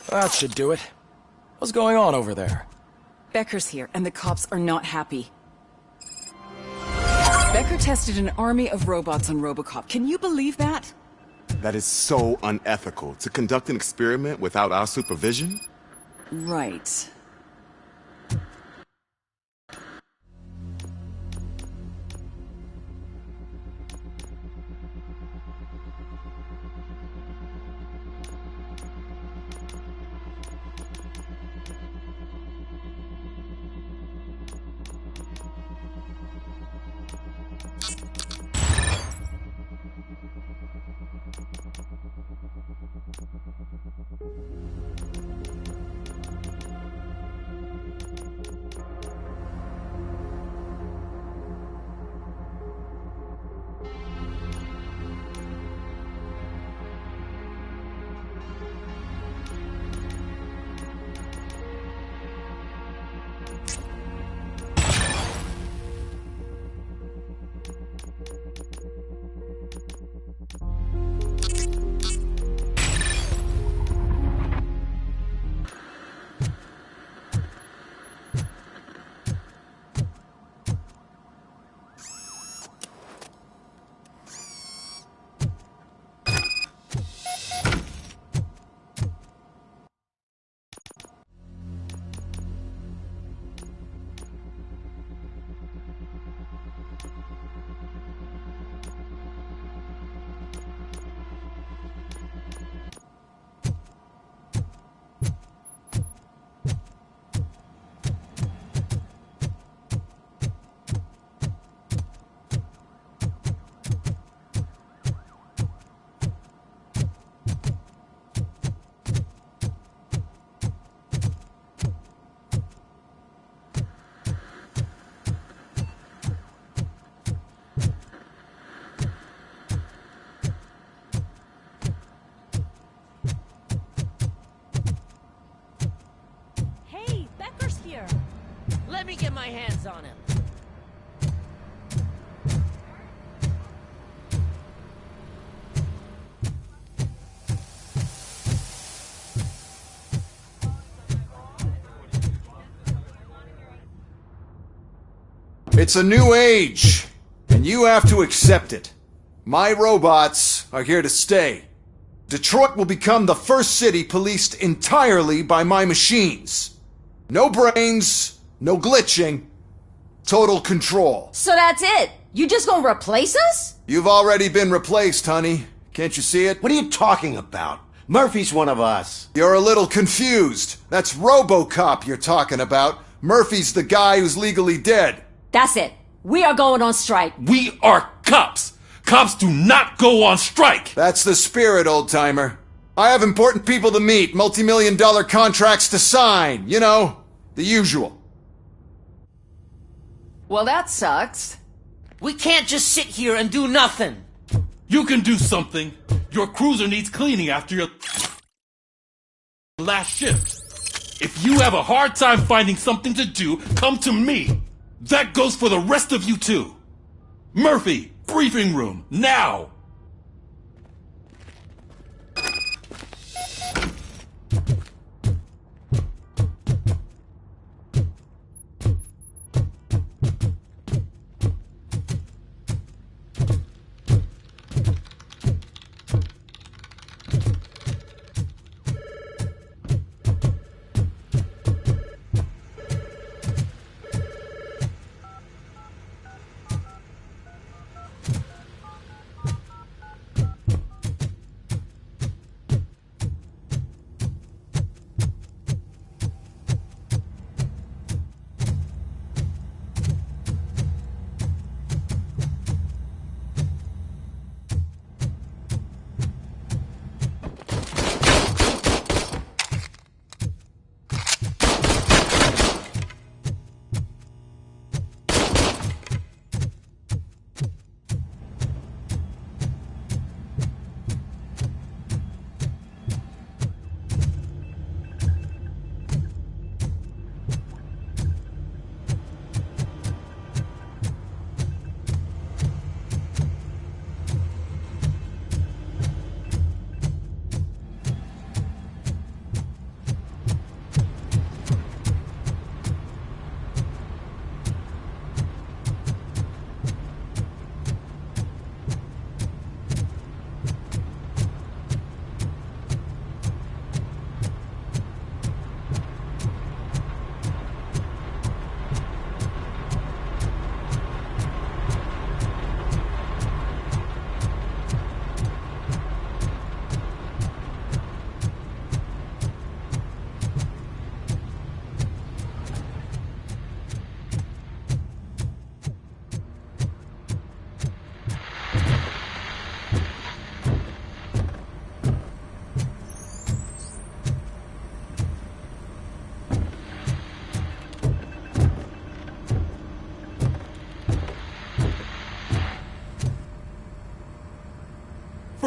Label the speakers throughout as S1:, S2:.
S1: That should do it. What's going on over there?
S2: Becker's here, and the cops are not happy. Becker tested an army of robots on Robocop. Can you believe that?
S3: That is so unethical. To conduct an experiment without our supervision?
S2: Right.
S4: Let me get my hands on him.
S5: It's a new age, and you have to accept it. My robots are here to stay. Detroit will become the first city policed entirely by my machines. No brains, no glitching, total control.
S6: So that's it? You just gonna replace us?
S5: You've already been replaced, honey. Can't you see it?
S7: What are you talking about? Murphy's one of us.
S5: You're a little confused. That's RoboCop you're talking about. Murphy's the guy who's legally dead.
S6: That's it. We are going on strike.
S8: We are cops. Cops do not go on strike.
S5: That's the spirit, old-timer. I have important people to meet, multi-million-dollar contracts to sign. You know, the usual.
S2: Well, that sucks.
S4: We can't just sit here and do nothing.
S8: You can do something. Your cruiser needs cleaning after your last shift. If you have a hard time finding something to do, come to me. That goes for the rest of you too. Murphy, briefing room, now!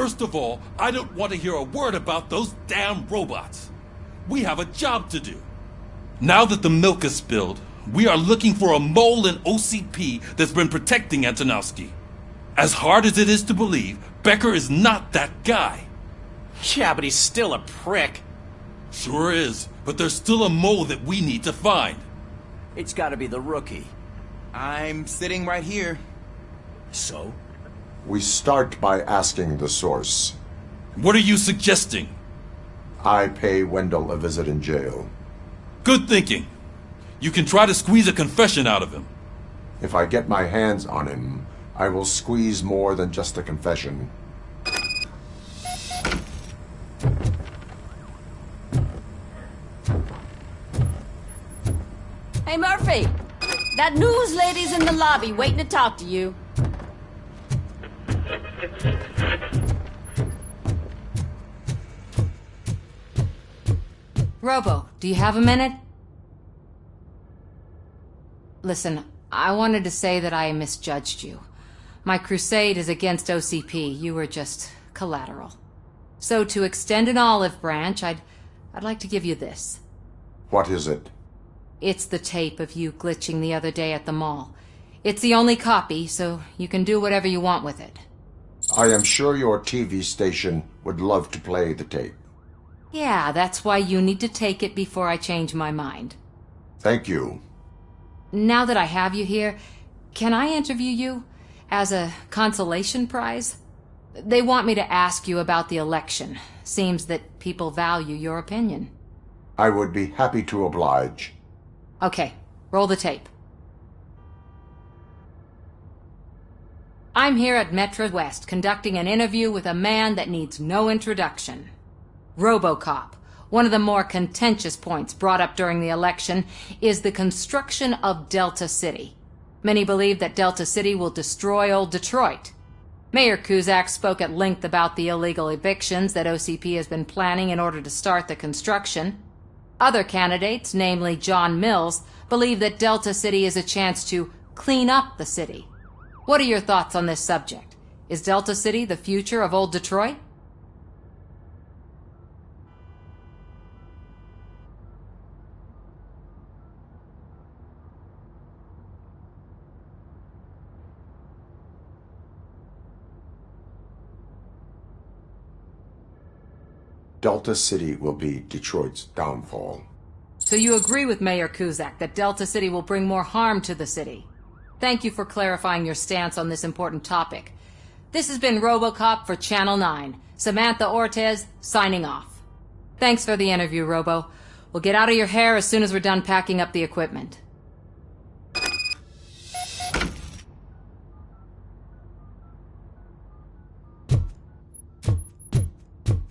S8: First of all, I don't want to hear a word about those damn robots. We have a job to do. Now that the milk is spilled, we are looking for a mole in OCP that's been protecting Antonowski. As hard as it is to believe, Becker is not that guy.
S9: Yeah, but he's still a prick.
S8: Sure is, but there's still a mole that we need to find.
S9: It's gotta be the rookie.
S10: I'm sitting right here.
S9: So?
S11: We start by asking the source.
S8: What are you suggesting?
S11: I pay Wendell a visit in jail.
S8: Good thinking. You can try to squeeze a confession out of him.
S11: If I get my hands on him, I will squeeze more than just a confession.
S6: Hey, Murphy! That news lady's in the lobby waiting to talk to you. Robo, do you have a minute? Listen, I wanted to say that I misjudged you. My crusade is against OCP. You were just collateral. So to extend an olive branch, I'd like to give you this.
S11: What is it?
S6: It's the tape of you glitching the other day at the mall. It's the only copy, so you can do whatever you want with it.
S11: I am sure your TV station would love to play the tape.
S6: Yeah, that's why you need to take it before I change my mind.
S11: Thank you.
S6: Now that I have you here, can I interview you as a consolation prize? They want me to ask you about the election. Seems that people value your opinion.
S11: I would be happy to oblige.
S6: Okay, roll the tape. I'm here at Metro West conducting an interview with a man that needs no introduction. RoboCop. One of the more contentious points brought up during the election is the construction of Delta City. Many believe that Delta City will destroy old Detroit. Mayor Cusack spoke at length about the illegal evictions that OCP has been planning in order to start the construction. Other candidates, namely John Mills, believe that Delta City is a chance to clean up the city. What are your thoughts on this subject? Is Delta City the future of old Detroit?
S11: Delta City will be Detroit's downfall.
S6: So you agree with Mayor Cusack that Delta City will bring more harm to the city? Thank you for clarifying your stance on this important topic. This has been RoboCop for Channel 9. Samantha Ortez, signing off. Thanks for the interview, Robo. We'll get out of your hair as soon as we're done packing up the equipment.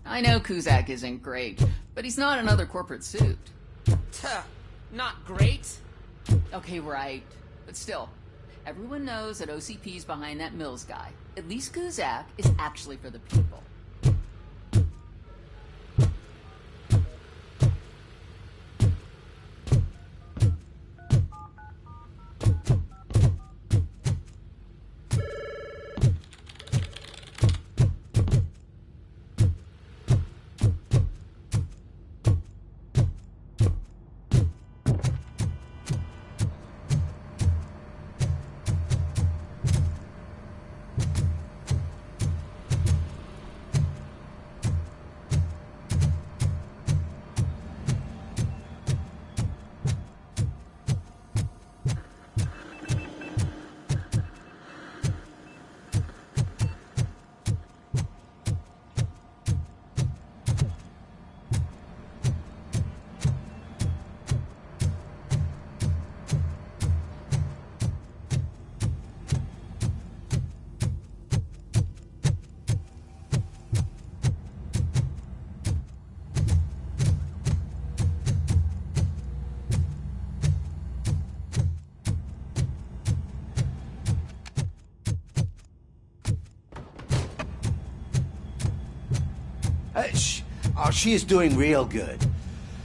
S2: I know Cusack isn't great, but he's not another corporate suit.
S4: Tuh, not great.
S2: Okay, right. But still, everyone knows that OCP's behind that Mills guy. At least Cusack is actually for the people.
S7: She is doing real good.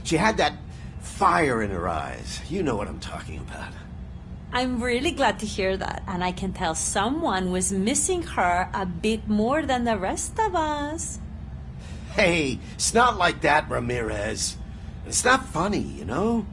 S7: She had that fire in her eyes. You know what I'm talking about.
S12: I'm really glad to hear that, and I can tell someone was missing her a bit more than the rest of us.
S7: Hey, it's not like that, Ramirez. It's not funny, you know?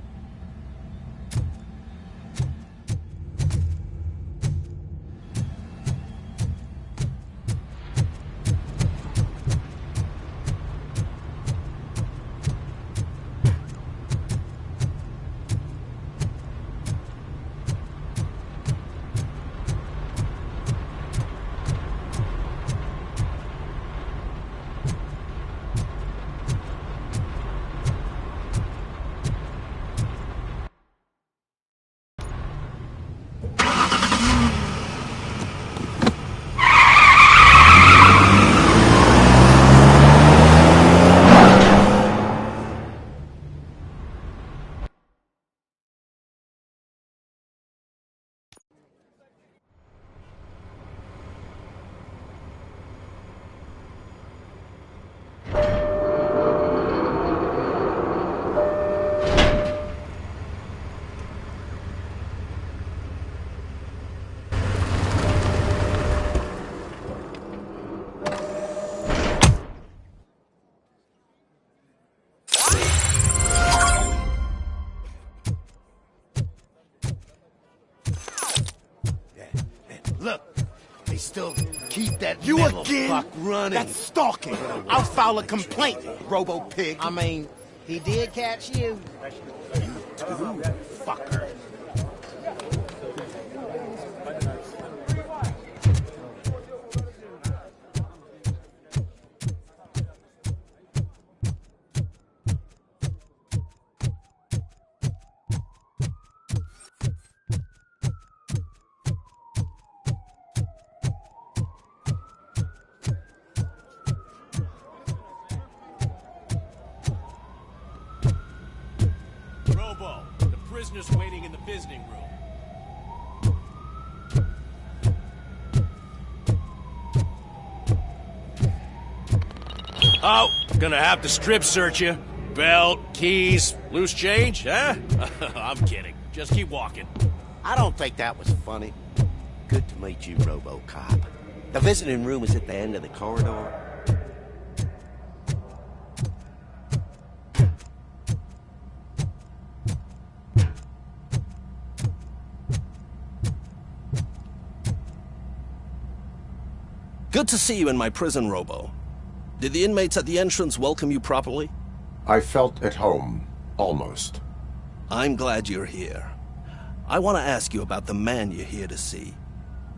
S13: Look, they still keep that
S10: You
S13: metal
S10: again?
S13: fuck running.
S10: That's stalking. I'll file a complaint, Robo Pig.
S4: I mean, he did catch you.
S13: You too, fucker.
S9: Robo, the prisoner's waiting in the visiting room. Oh, gonna have to strip search you. Belt, keys, loose change, huh? I'm kidding. Just keep walking.
S7: I don't think that was funny. Good to meet you, RoboCop. The visiting room is at the end of the corridor.
S14: Good to see you in my prison, Robo. Did the inmates at the entrance welcome you properly?
S11: I felt at home, almost.
S14: I'm glad you're here. I want to ask you about the man you're here to see.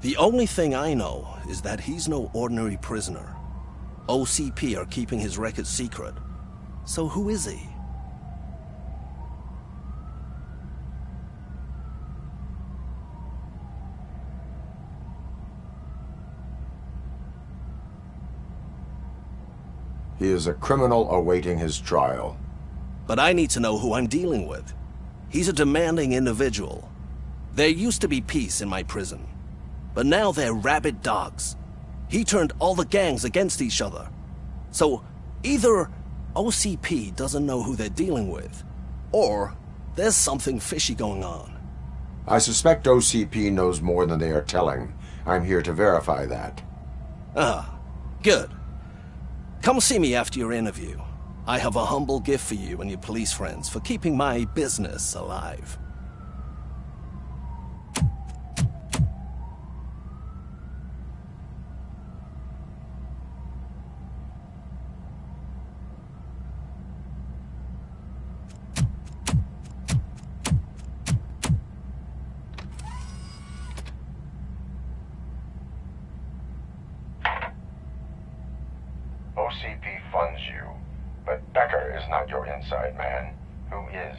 S14: The only thing I know is that he's no ordinary prisoner. OCP are keeping his record secret. So who is he?
S11: He is a criminal awaiting his trial.
S14: But I need to know who I'm dealing with. He's a demanding individual. There used to be peace in my prison, but now they're rabid dogs. He turned all the gangs against each other. So either OCP doesn't know who they're dealing with, or there's something fishy going on.
S11: I suspect OCP knows more than they are telling. I'm here to verify that.
S14: Ah, good. Come see me after your interview. I have a humble gift for you and your police friends for keeping my business alive.
S11: OCP funds you, but Becker is not your inside man. Who is?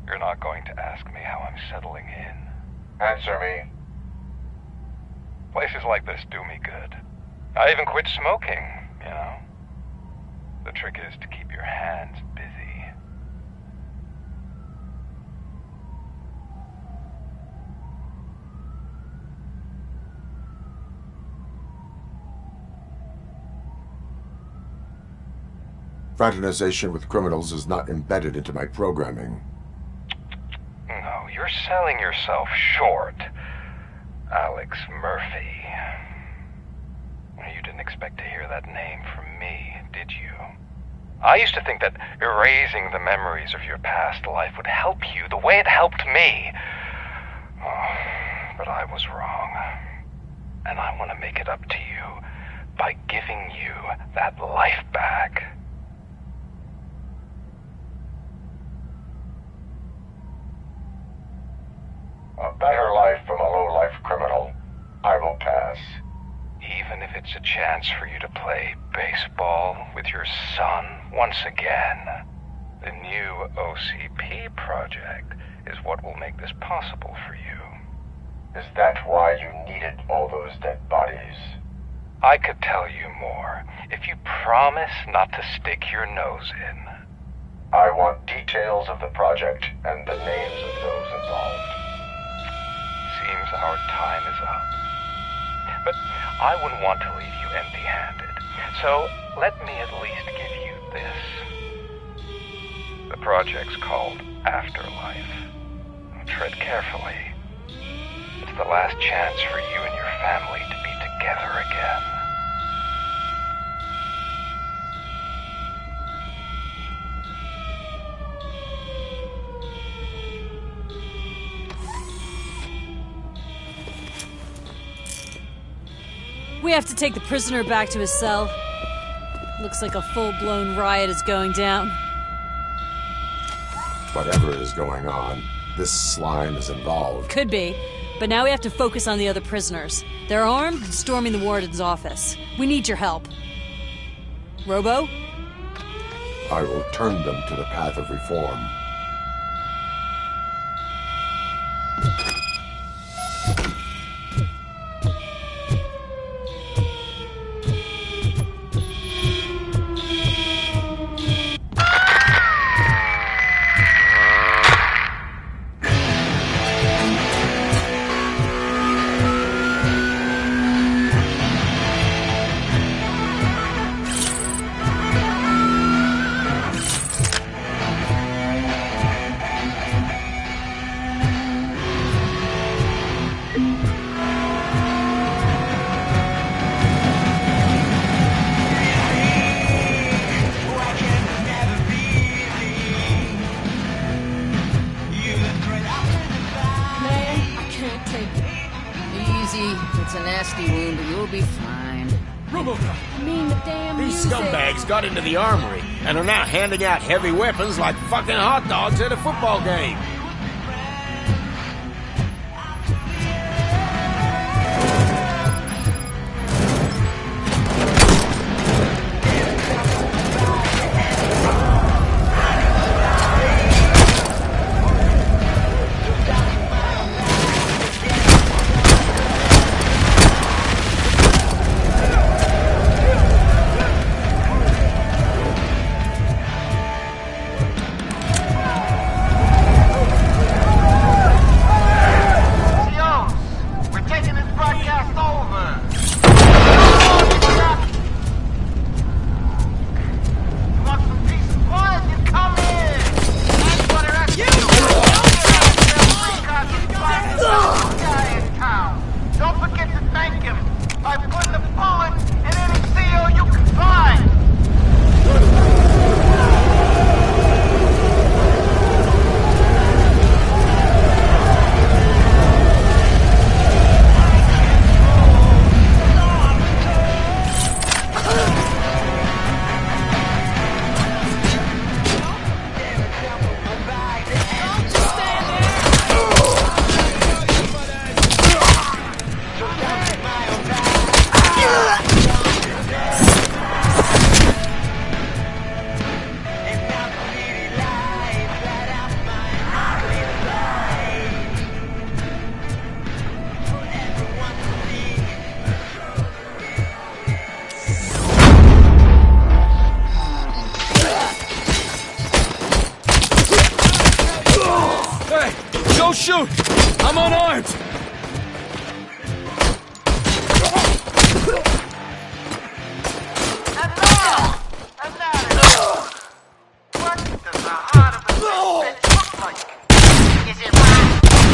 S15: You're not going to ask me how I'm settling in.
S11: Answer me.
S15: Places like this do me good. I even quit smoking, you know. The trick is to keep your hands busy.
S11: Fraternization with criminals is not embedded into my programming.
S15: No, you're you're selling yourself short, Alex Murphy. You didn't expect to hear that name from me, did you? I used to think that erasing the memories of your past life would help you the way it helped me. Oh, but I was wrong. And I want to make it up to you by giving you that life back.
S11: A better life from a low-life criminal. I will pass.
S15: Even if it's a chance for you to play baseball with your son once again. The new OCP project is what will make this possible for you.
S11: Is that why you needed all those dead bodies?
S15: I could tell you more if you promise not to stick your nose in.
S11: I want details of the project and the names of those involved.
S15: Seems our time is up. But I wouldn't want to leave you empty-handed. So let me at least give you this. The project's called Afterlife. Tread carefully. It's the last chance for you and your family to be together again.
S12: We have to take the prisoner back to his cell. Looks like a full-blown riot is going down.
S11: Whatever is going on, this slime is involved.
S12: Could be, but now we have to focus on the other prisoners. They're armed and storming the warden's office. We need your help. Robo?
S11: I will turn them to the path of reform.
S2: It's a nasty wound, but you'll be fine.
S9: RoboCop!
S2: I mean, the damn
S9: These
S2: music.
S9: scumbags got into the armory and are now handing out heavy weapons like fucking hot dogs at a football game.
S8: Don't shoot! I'm unarmed!
S10: What does the heart of a bitch look like? Is it mine?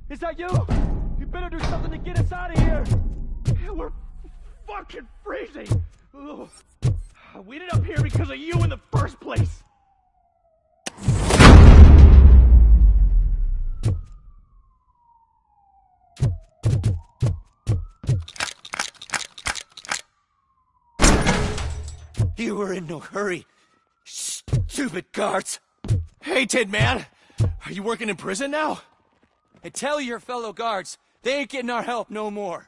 S16: Is that you? You better do something to get us out of here. We're fucking freezing. Ugh. We ended up here because of you in the first place.
S9: You were in no hurry. Stupid guards. Hey, Tin Man. Are you working in prison now?
S16: Hey, tell your fellow guards, they ain't getting our help no more.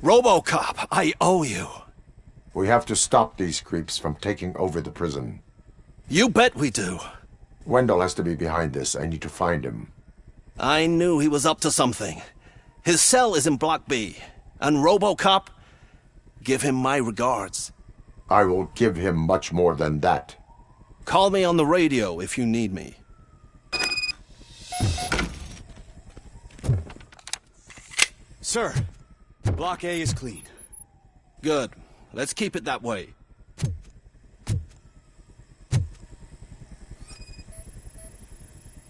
S14: RoboCop, I owe you.
S11: We have to stop these creeps from taking over the prison.
S14: You bet we do.
S11: Wendell has to be behind this. I need to find him.
S14: I knew he was up to something. His cell is in Block B. And RoboCop, give him my regards.
S11: I will give him much more than that.
S14: Call me on the radio if you need me.
S16: Sir, Block A is clean.
S14: Good. Let's keep it that way.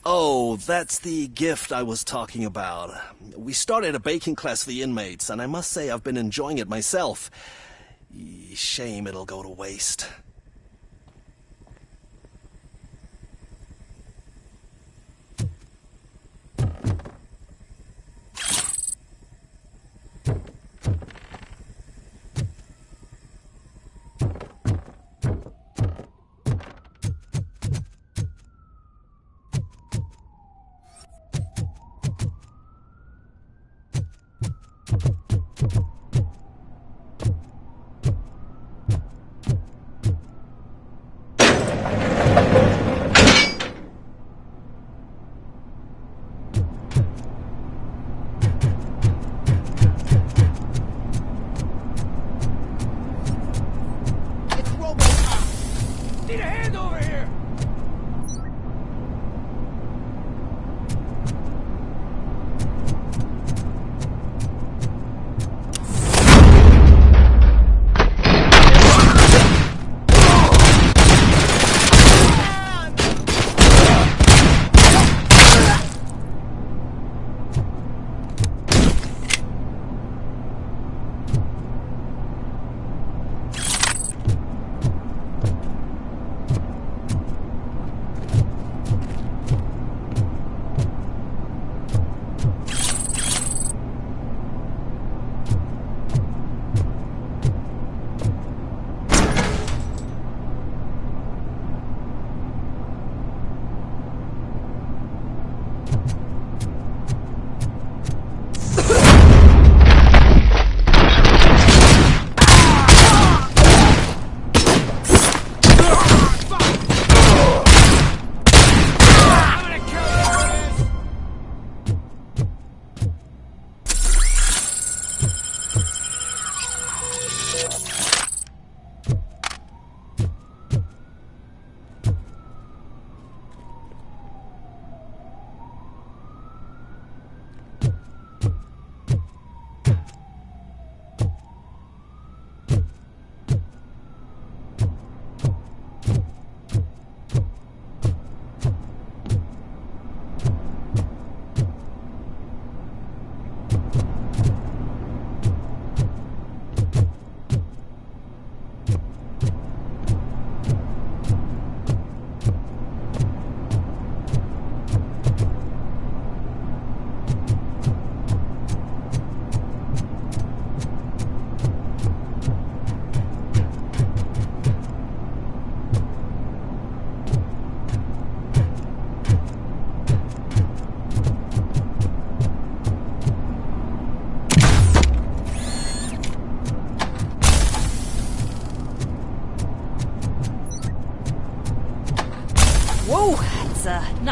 S14: Oh, that's the gift I was talking about. We started a baking class for the inmates, and I must say I've been enjoying it myself. Shame it'll go to waste.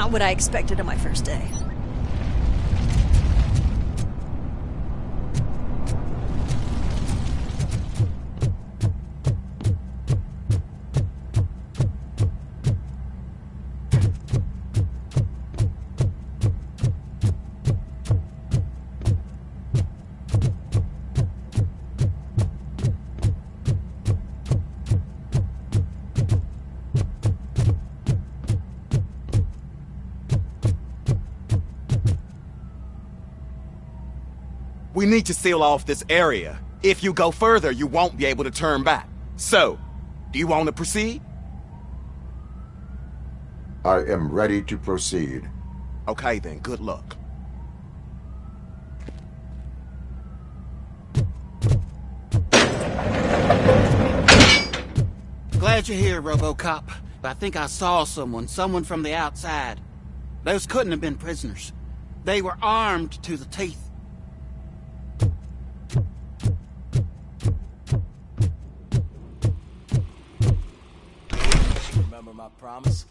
S12: Not what I expected on my first day.
S10: We need to seal off this area. If you go further, you won't be able to turn back. So, do you want to proceed?
S11: I am ready to proceed.
S10: Okay then, good luck.
S17: Glad you're here, RoboCop. I think I saw someone from the outside. Those couldn't have been prisoners. They were armed to the teeth.
S1: Remember my promise?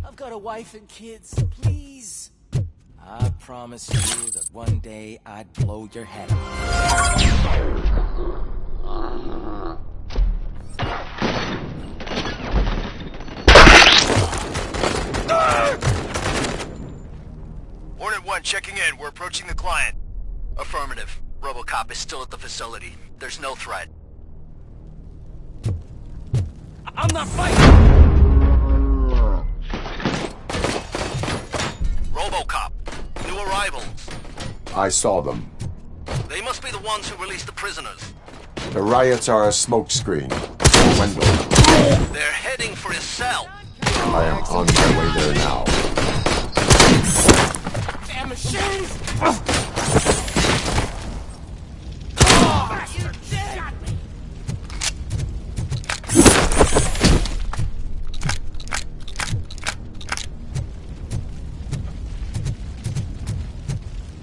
S1: I've got a wife and kids, please. I promise you that one day I'd blow your head off.
S18: Hornet 1 checking in. We're approaching the client. Affirmative. RoboCop is still at the facility. There's no threat.
S16: I'm not fighting!
S18: RoboCop. New arrivals.
S11: I saw them.
S18: They must be the ones who released the prisoners.
S11: The riots are a smokescreen. Wendell.
S18: They're heading for his cell.
S11: I am on my way there now.
S16: Damn machines!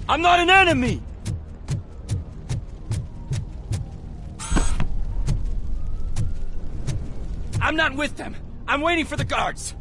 S16: I'm not an enemy! I'm not with them. I'm waiting for the guards.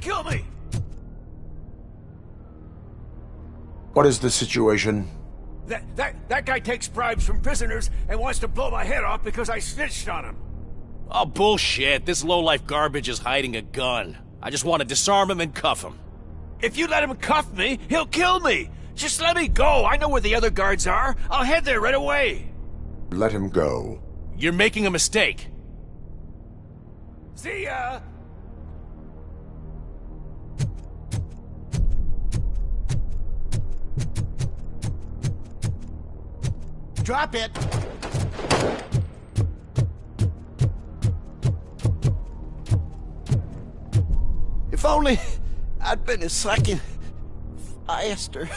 S9: kill me!
S11: What is the situation?
S9: That guy takes bribes from prisoners and wants to blow my head off because I snitched on him. Oh, bullshit. This lowlife garbage is hiding a gun. I just want to disarm him and cuff him. If you let him cuff me, he'll kill me. Just let me go. I know where the other guards are. I'll head there right away.
S11: Let him go.
S9: You're making a mistake. See ya!
S13: Drop it!
S7: If only I'd been a second faster.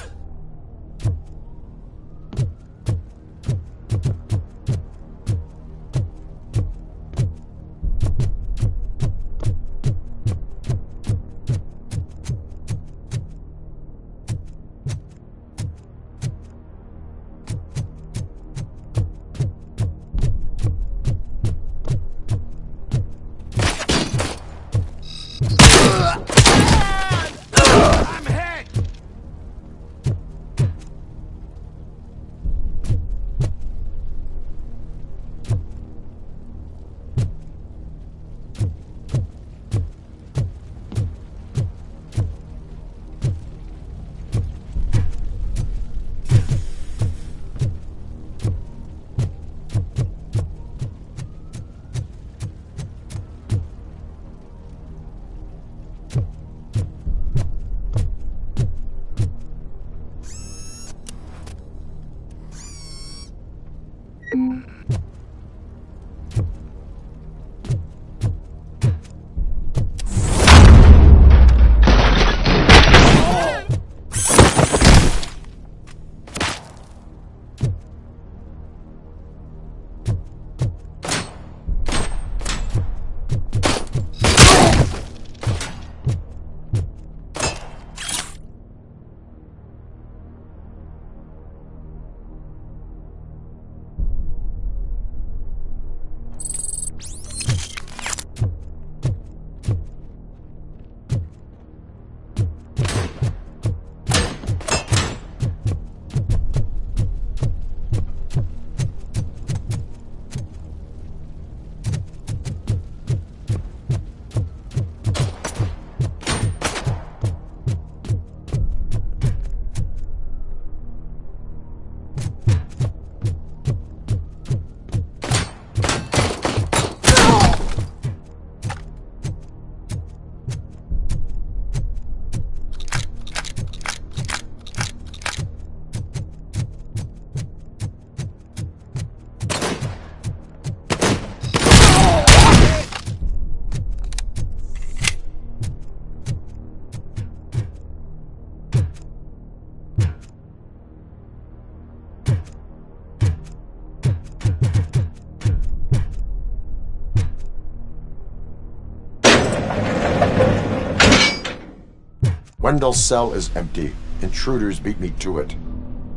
S11: Wendell's cell is empty. Intruders beat me to it.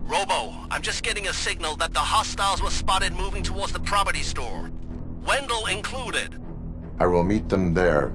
S14: Robo, I'm just getting a signal that the hostiles were spotted moving towards the property store. Wendell included.
S11: I will meet them there.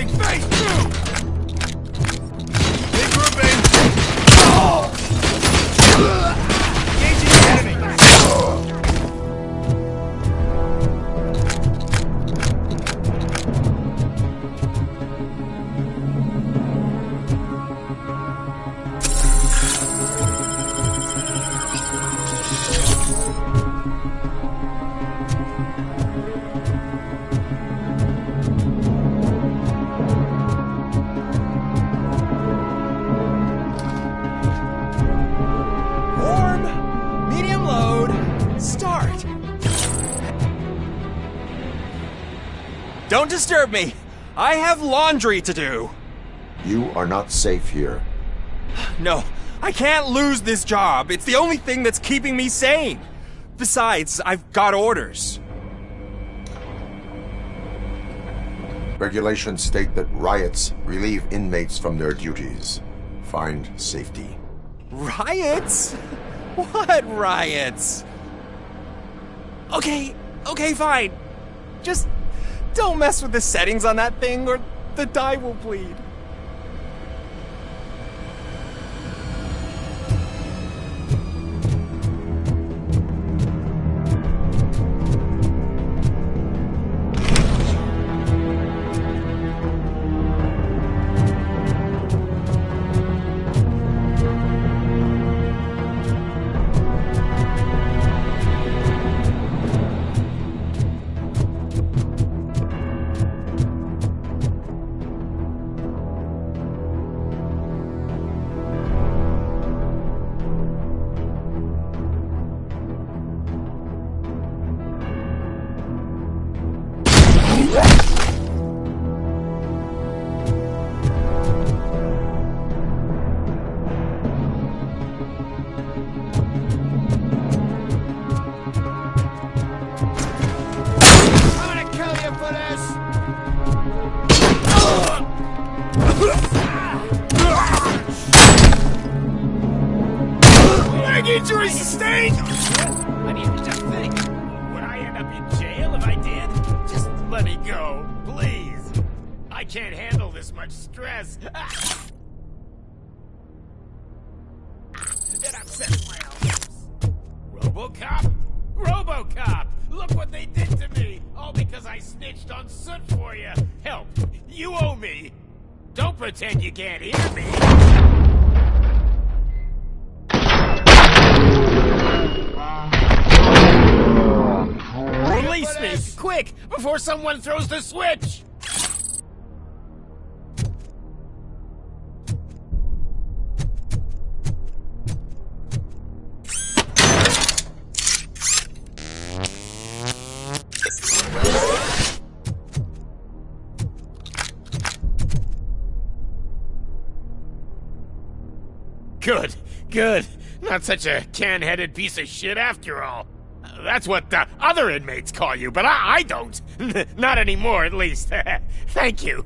S9: Blazing face through! Regrouping! Engaging the enemy!
S10: Don't disturb me! I have laundry to do!
S11: You are not safe here.
S10: No, I can't lose this job. It's the only thing that's keeping me sane. Besides, I've got orders.
S11: Regulations state that riots relieve inmates from their duties. Find safety.
S10: Riots? What riots? Okay, fine. Just don't mess with the settings on that thing or the dye will bleed.
S9: Injury sustained! I mean, just think. Would I end up in jail if I did? Just let me go, please. I can't handle this much stress. It upsets my house. RoboCop? RoboCop! Look what they did to me! All because I snitched on Soot for you. Help! You owe me! Don't pretend you can't hear me! Release me! Quick! Before someone throws the switch! Good. Not such a can-headed piece of shit after all. That's what the other inmates call you, but I don't. Not anymore, at least. Thank you.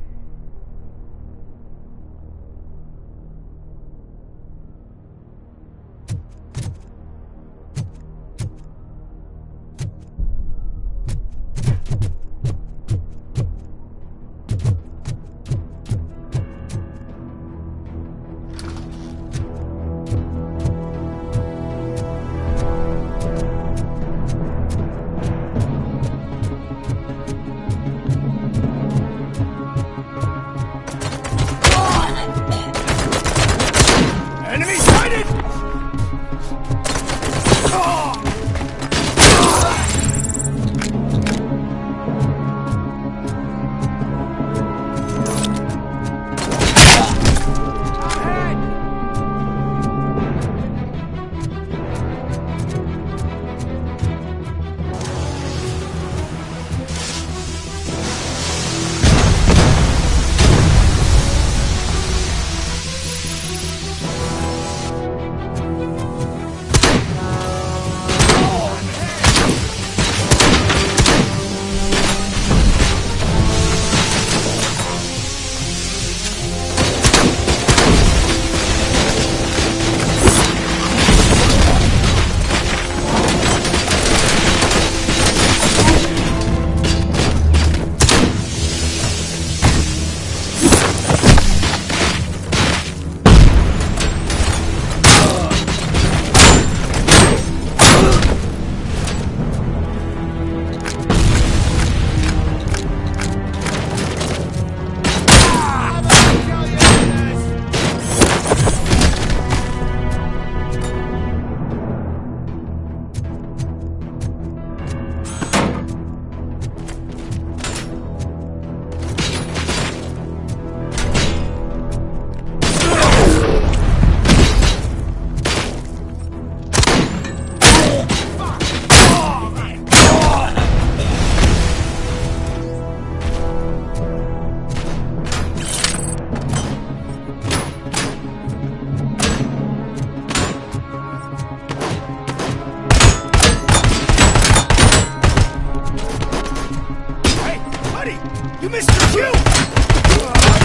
S9: buddy! You missed your cue!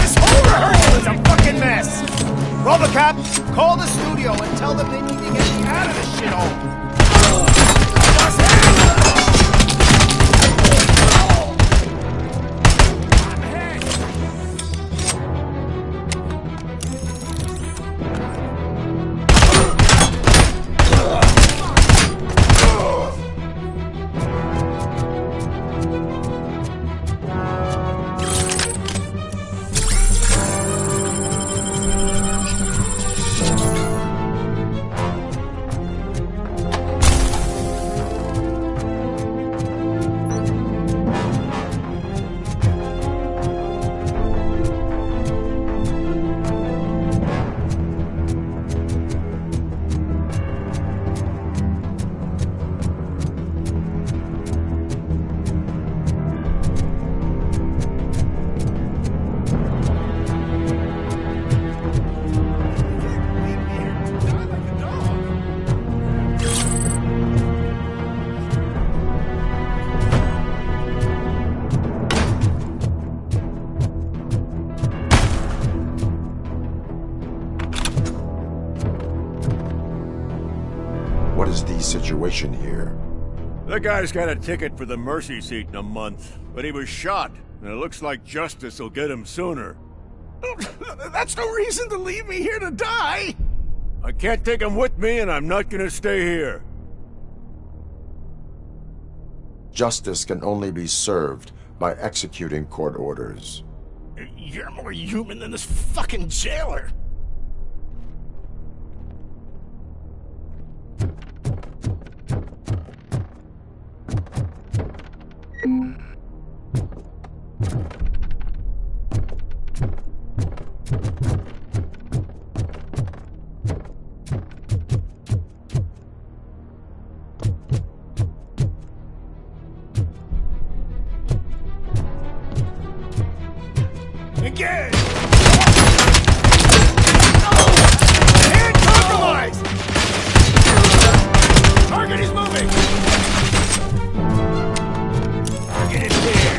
S9: This whole rehearsal is a fucking mess!
S7: Robocop, call the studio and tell them they need to get me out of this shithole.
S11: What is the situation here?
S16: That guy's got a ticket for the mercy seat in a month, but he was shot, and it looks like justice will get him sooner.
S9: That's no reason to leave me here to die!
S16: I can't take him with me, and I'm not gonna stay here.
S11: Justice can only be served by executing court orders.
S9: You're more human than this fucking jailer!
S16: Again! And compromise! Target is moving! Target is here!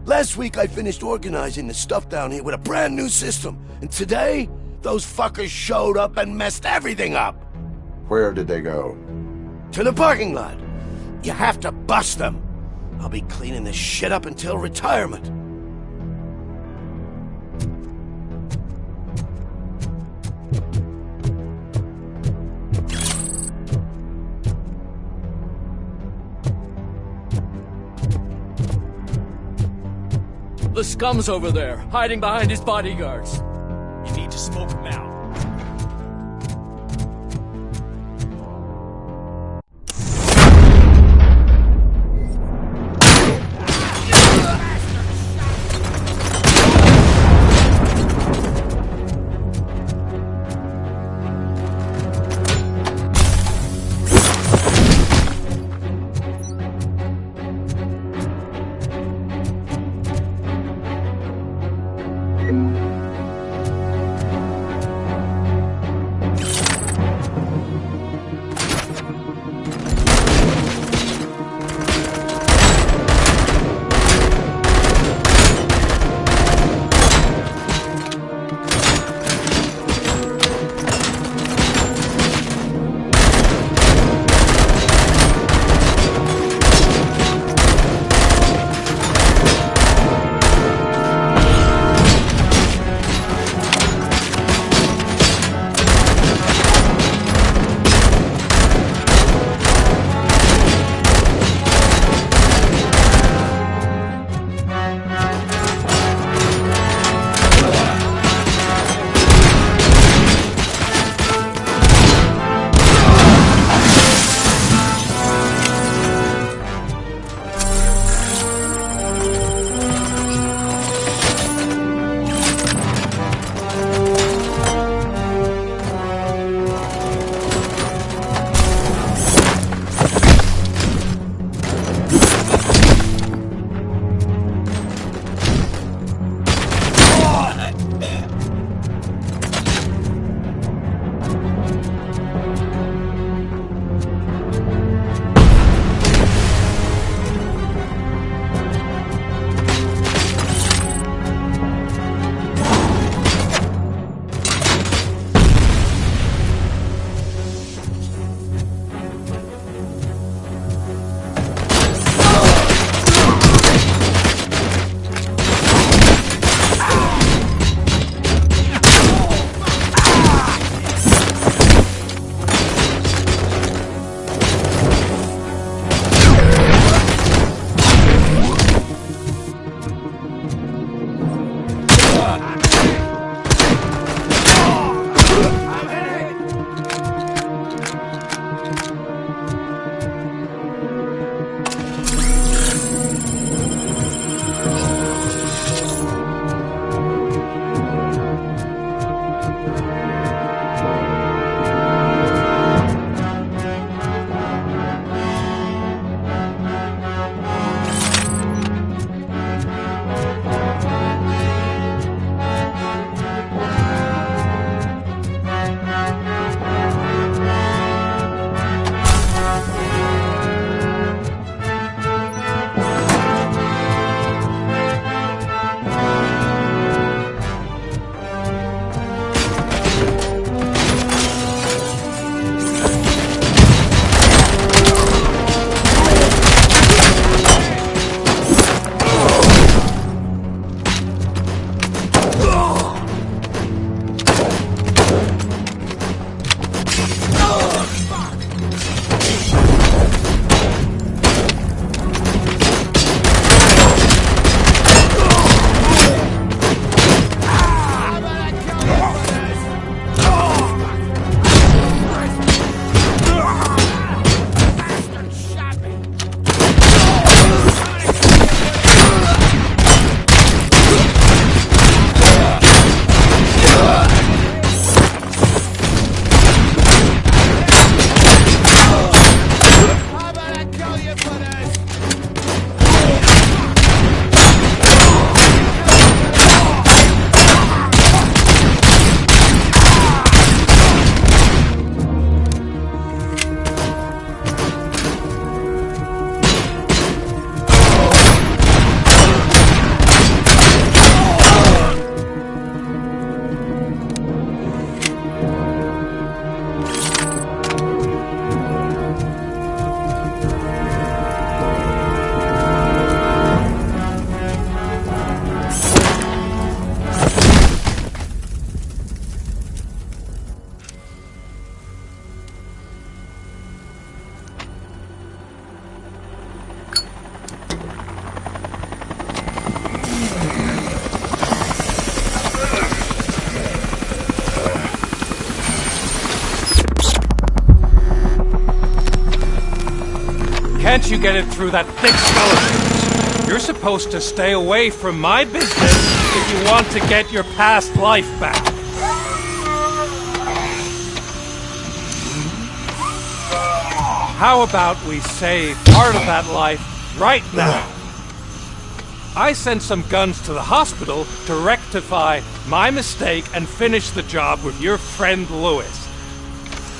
S7: Last week I finished organizing the stuff down here with a brand new system. And today, those fuckers showed up and messed everything up.
S11: Where did they go?
S7: To the parking lot. You have to bust them. I'll be cleaning this shit up until retirement.
S16: The scum's over there, hiding behind his bodyguards. You need to smoke him out.
S19: Can't you get it through that thick skull of yours? You're supposed to stay away from my business if you want to get your past life back. How about we save part of that life right now? I sent some guns to the hospital to rectify my mistake and finish the job with your friend Lewis.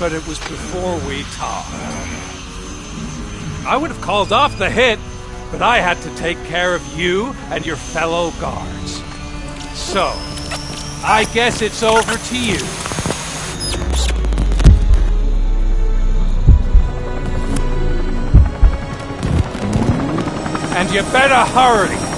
S19: But it was before we talked. I would have called off the hit, but I had to take care of you and your fellow guards. So, I guess it's over to you. And you better hurry.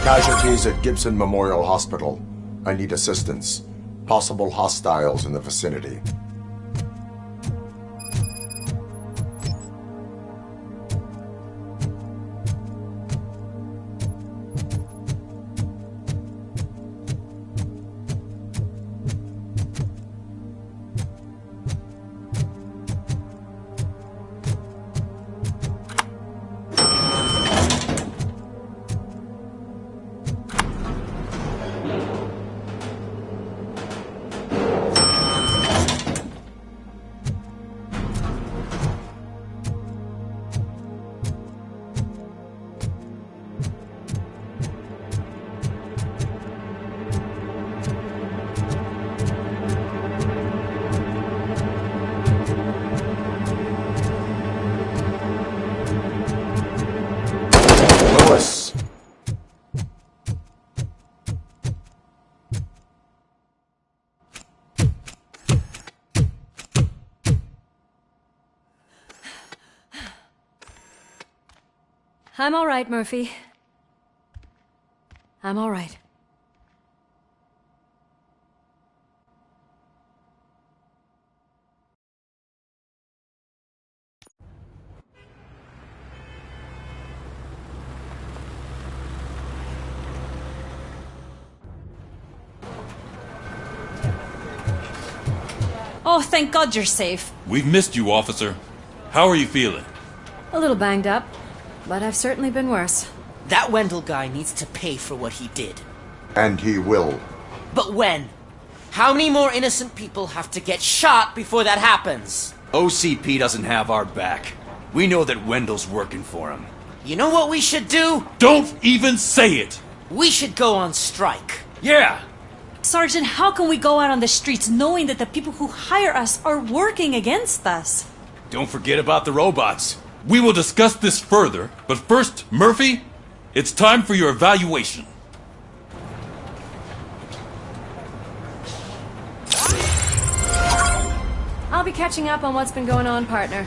S11: Casualties at Gibson Memorial Hospital. I need assistance. Possible hostiles in the vicinity.
S12: I'm all right, Murphy. I'm all right. Oh, thank God you're safe.
S8: We've missed you, officer. How are you feeling?
S12: A little banged up, but I've certainly been worse.
S4: That Wendell guy needs to pay for what he did.
S11: And he will.
S4: But when? How many more innocent people have to get shot before that happens?
S20: OCP doesn't have our back. We know that Wendell's working for him.
S4: You know what we should do?
S8: Don't even say it!
S4: We should go on strike.
S20: Yeah!
S12: Sergeant, how can we go out on the streets knowing that the people who hire us are working against us?
S20: Don't forget about the robots.
S8: We will discuss this further, but first, Murphy, it's time for your evaluation.
S12: I'll be catching up on what's been going on, partner.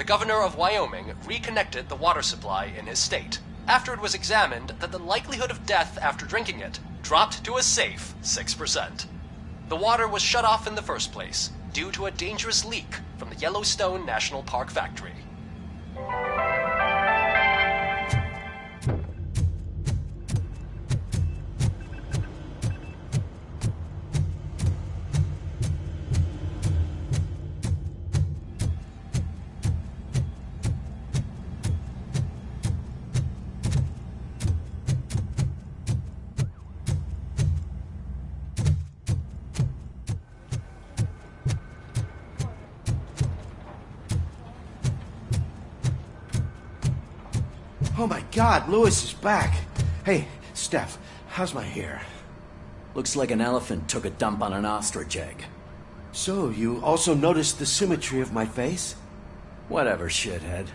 S21: the governor of Wyoming reconnected the water supply in his state, after it was examined that the likelihood of death after drinking it dropped to a safe 6%. The water was shut off in the first place due to a dangerous leak from the Yellowstone National Park factory.
S7: Oh my God, Lewis is back. Hey, Steph, how's my hair?
S20: Looks like an elephant took a dump on an ostrich egg.
S7: So, you also noticed the symmetry of my face?
S20: Whatever, shithead.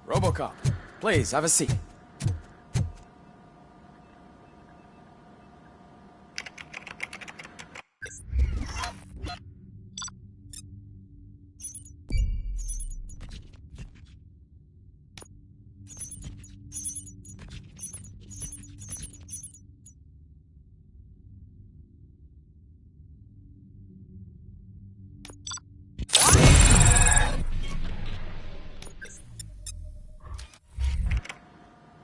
S1: RoboCop, please, have a seat.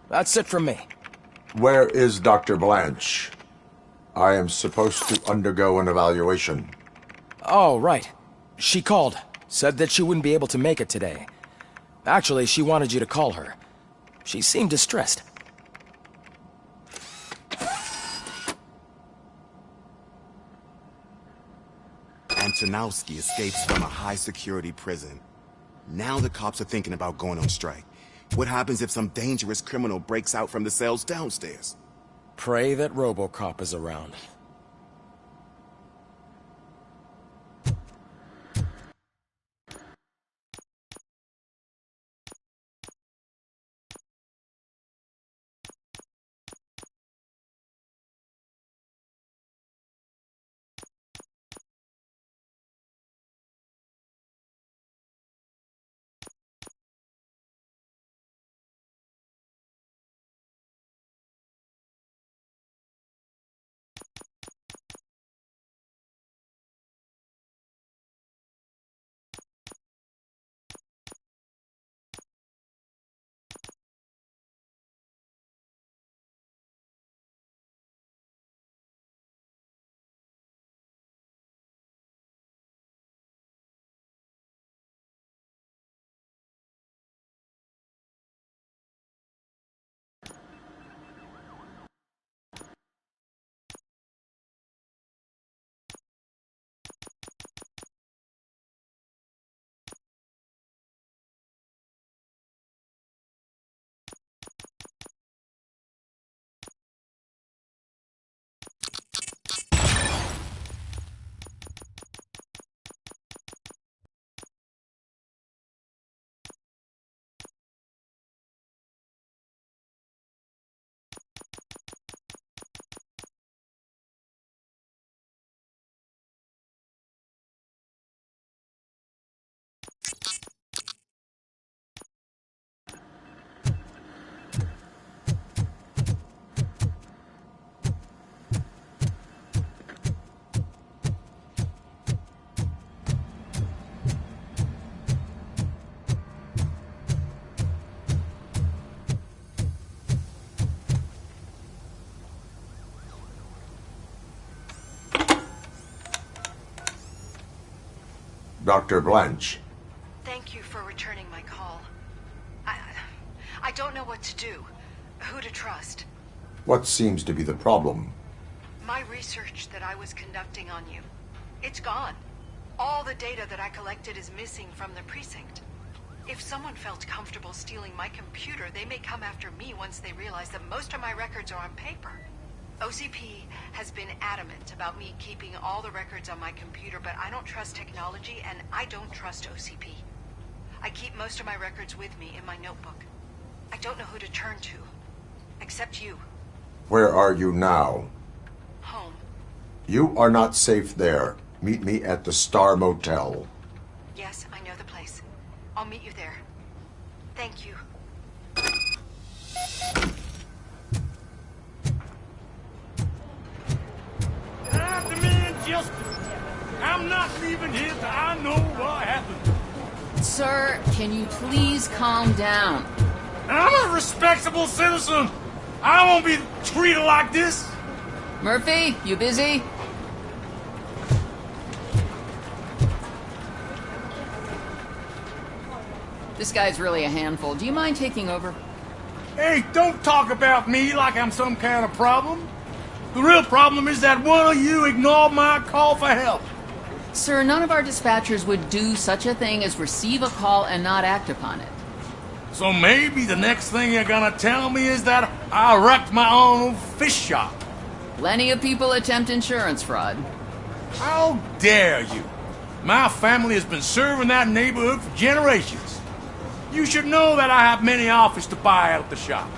S1: That's it from me.
S11: Where is Dr. Blanche? I am supposed to undergo an evaluation.
S1: Oh, right. She called. Said that she wouldn't be able to make it today. Actually, she wanted you to call her. She seemed distressed.
S3: Antonowski escapes from a high-security prison. Now the cops are thinking about going on strike. What happens if some dangerous criminal breaks out from the cells downstairs?
S1: Pray that RoboCop is around.
S11: Dr. Blanche.
S22: Thank you for returning my call. I don't know what to do. Who to trust.
S11: What seems to be the problem?
S22: My research that I was conducting on you. It's gone. All the data that I collected is missing from the precinct. If someone felt comfortable stealing my computer, they may come after me once they realize that most of my records are on paper. OCP has been adamant about me keeping all the records on my computer, but I don't trust technology, and I don't trust OCP. I keep most of my records with me in my notebook. I don't know who to turn to, except you.
S11: Where are you now?
S22: Home.
S11: You are not safe there. Meet me at the Star Motel.
S22: Yes, I know the place. I'll meet you there. Thank you.
S16: I demand justice. I'm not leaving here till I know what happened.
S2: Sir, can you please calm down?
S16: I'm a respectable citizen. I won't be treated like this.
S2: Murphy, you busy? This guy's really a handful. Do you mind taking over?
S16: Hey, don't talk about me like I'm some kind of problem. The real problem is that one of you ignored my call for help.
S2: Sir, none of our dispatchers would do such a thing as receive a call and not act upon it.
S16: So maybe the next thing you're gonna tell me is that I wrecked my own fish shop.
S2: Plenty of people attempt insurance fraud.
S16: How dare you? My family has been serving that neighborhood for generations. You should know that I have many offers to buy out the shop.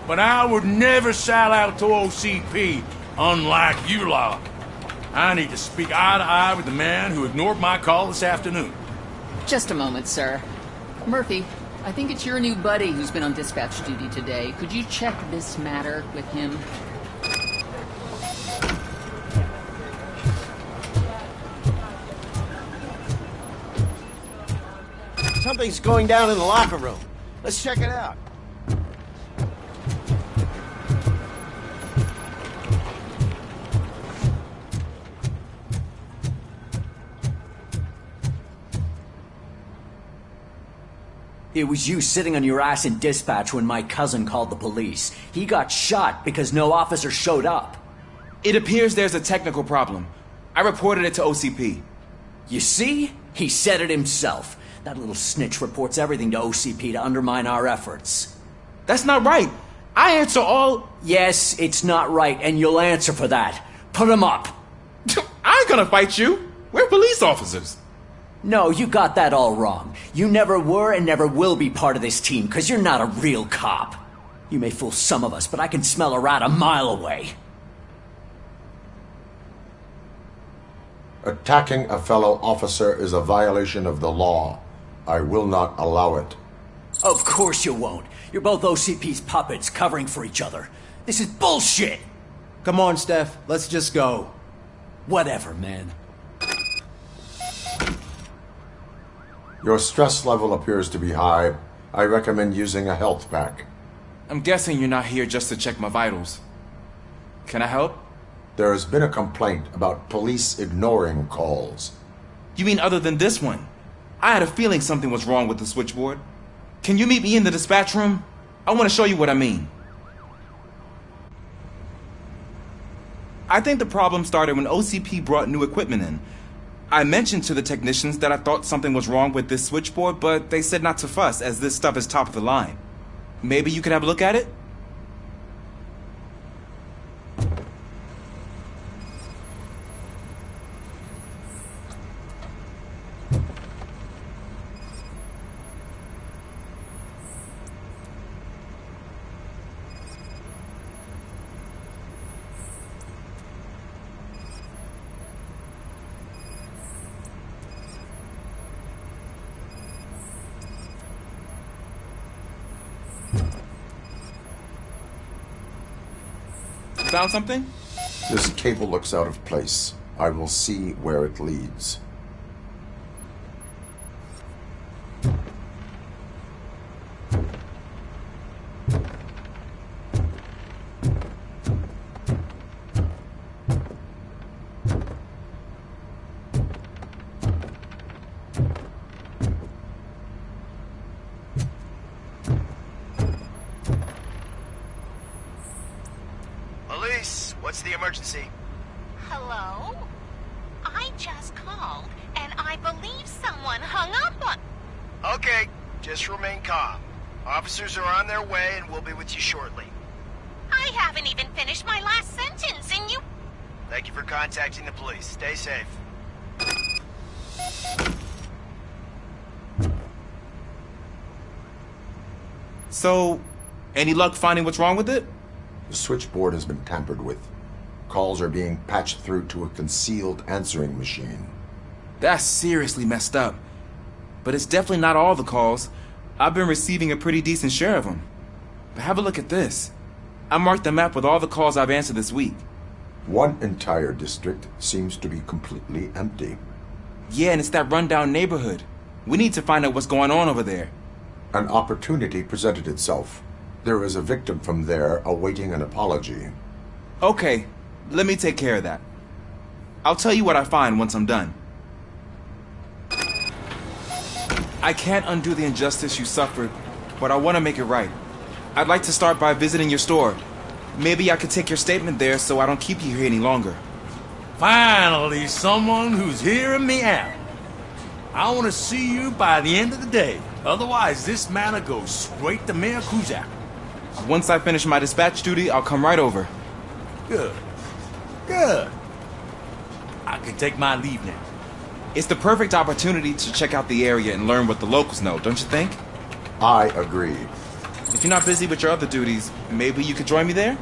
S16: But I would never sell out to OCP, unlike you lot. I need to speak eye to eye with the man who ignored my call this afternoon.
S2: Just a moment, sir. Murphy, I think it's your new buddy who's been on dispatch duty today. Could you check this matter with him?
S13: Something's going down in the locker room. Let's check it out.
S5: It was you sitting on your ass in dispatch when my cousin called the police. He got shot because no officer showed up.
S10: It appears there's a technical problem. I reported it to OCP.
S5: You see? He said it himself. That little snitch reports everything to OCP to undermine our efforts.
S10: That's not right. I answer all...
S5: Yes, it's not right, and you'll answer for that. Put him up.
S10: I ain't gonna fight you. We're police officers.
S5: No, you got that all wrong. You never were and never will be part of this team, because you're not a real cop. You may fool some of us, but I can smell a rat a mile away.
S11: Attacking a fellow officer is a violation of the law. I will not allow it.
S5: Of course you won't. You're both OCP's puppets covering for each other. This is bullshit!
S6: Come on, Steph. Let's just go.
S5: Whatever, man.
S11: Your stress level appears to be high. I recommend using a health pack.
S10: I'm guessing you're not here just to check my vitals. Can I help?
S11: There has been a complaint about police ignoring calls.
S10: You mean other than this one? I had a feeling something was wrong with the switchboard. Can you meet me in the dispatch room? I want to show you what I mean. I think the problem started when OCP brought new equipment in. I mentioned to the technicians that I thought something was wrong with this switchboard, but they said not to fuss, as this stuff is top of the line. Maybe you could have a look at it? Found something?
S11: This cable looks out of place. I will see where it leads.
S18: What's the emergency?
S23: Hello? I just called, and I believe someone hung up on...
S18: Okay, just remain calm. Officers are on their way, and we'll be with you shortly.
S23: I haven't even finished my last sentence, and you...
S18: Thank you for contacting the police. Stay safe.
S10: So, any luck finding what's wrong with it?
S11: The switchboard has been tampered with. Calls are being patched through to a concealed answering machine.
S10: That's seriously messed up. But it's definitely not all the calls. I've been receiving a pretty decent share of them. But have a look at this. I marked the map with all the calls I've answered this week.
S11: One entire district seems to be completely empty.
S10: Yeah, and it's that rundown neighborhood. We need to find out what's going on over there.
S11: An opportunity presented itself. There is a victim from there awaiting an apology.
S10: Okay, let me take care of that. I'll tell you what I find once I'm done. I can't undo the injustice you suffered, but I want to make it right. I'd like to start by visiting your store. Maybe I could take your statement there so I don't keep you here any longer.
S16: Finally, someone who's hearing me out. I want to see you by the end of the day. Otherwise, this manor goes straight to Mayor Kuzak.
S10: Once I finish my dispatch duty, I'll come right over.
S16: Good. Good. I can take my leave now.
S10: It's the perfect opportunity to check out the area and learn what the locals know, don't you think?
S11: I agree.
S10: If you're not busy with your other duties, maybe you could join me there?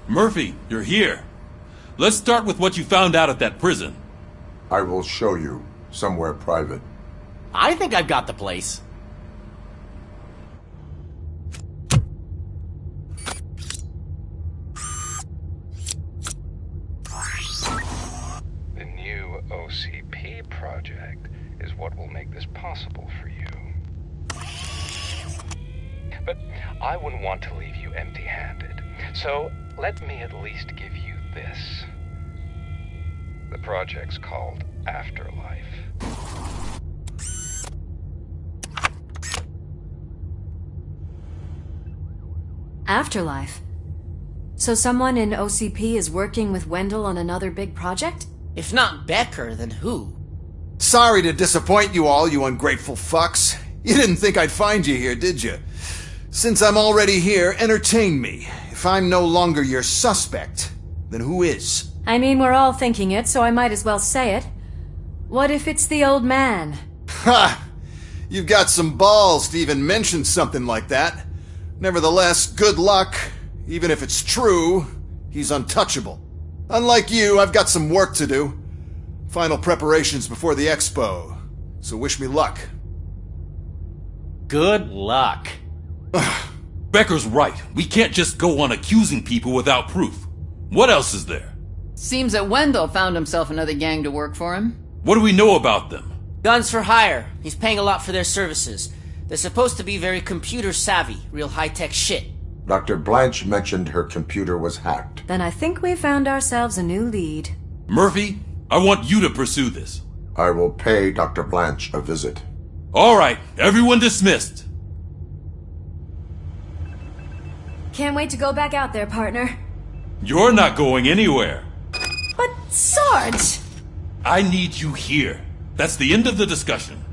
S8: Murphy, you're here. Let's start with what you found out at that prison.
S11: I will show you somewhere private.
S4: I think I've got the place.
S14: The new OCP project is what will make this possible for you. But I wouldn't want to leave you empty-handed. So let me at least give you this. The project's called Afterlife.
S12: Afterlife? So someone in OCP is working with Wendell on another big project?
S4: If not Becker, then who?
S15: Sorry to disappoint you all, you ungrateful fucks. You didn't think I'd find you here, did you? Since I'm already here, entertain me. If I'm no longer your suspect, then who is?
S12: I mean, we're all thinking it, so I might as well say it. What if it's the old man?
S15: Ha! You've got some balls to even mention something like that. Nevertheless, good luck. Even if it's true, he's untouchable. Unlike you, I've got some work to do. Final preparations before the expo. So wish me luck.
S4: Good luck.
S8: Becker's right. We can't just go on accusing people without proof. What else is there?
S2: Seems that Wendell found himself another gang to work for him.
S8: What do we know about them?
S4: Guns for hire. He's paying a lot for their services. They're supposed to be very computer savvy, real high-tech shit.
S11: Dr. Blanche mentioned her computer was hacked.
S12: Then I think we found ourselves a new lead.
S8: Murphy, I want you to pursue this.
S11: I will pay Dr. Blanche a visit.
S8: All right, everyone dismissed.
S12: Can't wait to go back out there, partner.
S8: You're not going anywhere.
S12: But, Sarge!
S8: I need you here. That's the end of the discussion.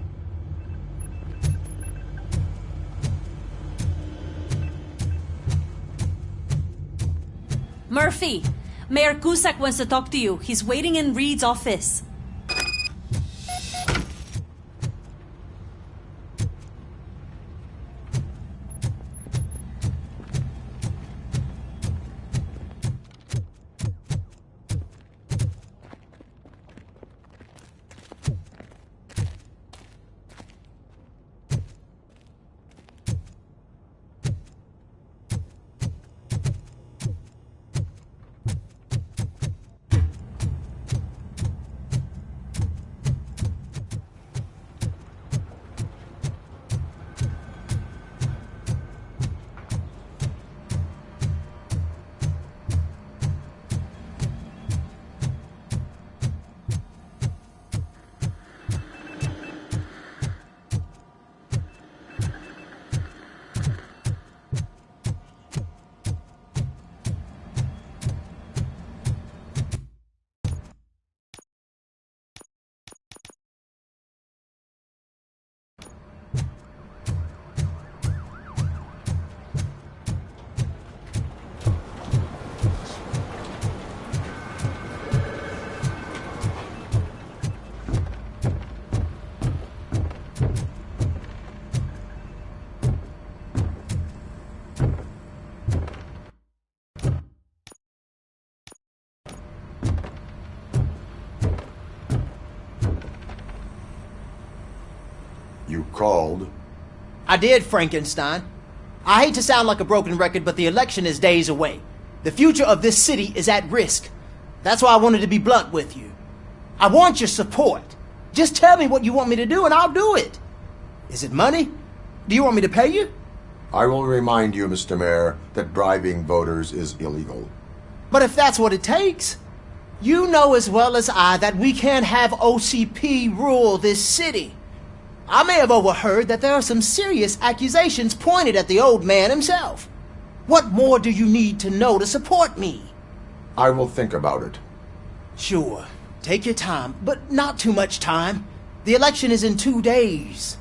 S12: Murphy, Mayor Cusack wants to talk to you. He's waiting in Reed's office.
S11: called.
S13: I did, Frankenstein. I hate to sound like a broken record, but the election is days away. The future of this city is at risk. That's why I wanted to be blunt with you. I want your support. Just tell me what you want me to do and I'll do it. Is it money? Do you want me to pay you?
S11: I will remind you, Mr. Mayor, that bribing voters is illegal.
S13: But if that's what it takes, you know as well as I that we can't have OCP rule this city. I may have overheard that there are some serious accusations pointed at the old man himself. What more do you need to know to support me?
S11: I will think about it.
S13: Sure. Take your time, but not too much time. The election is in 2 days.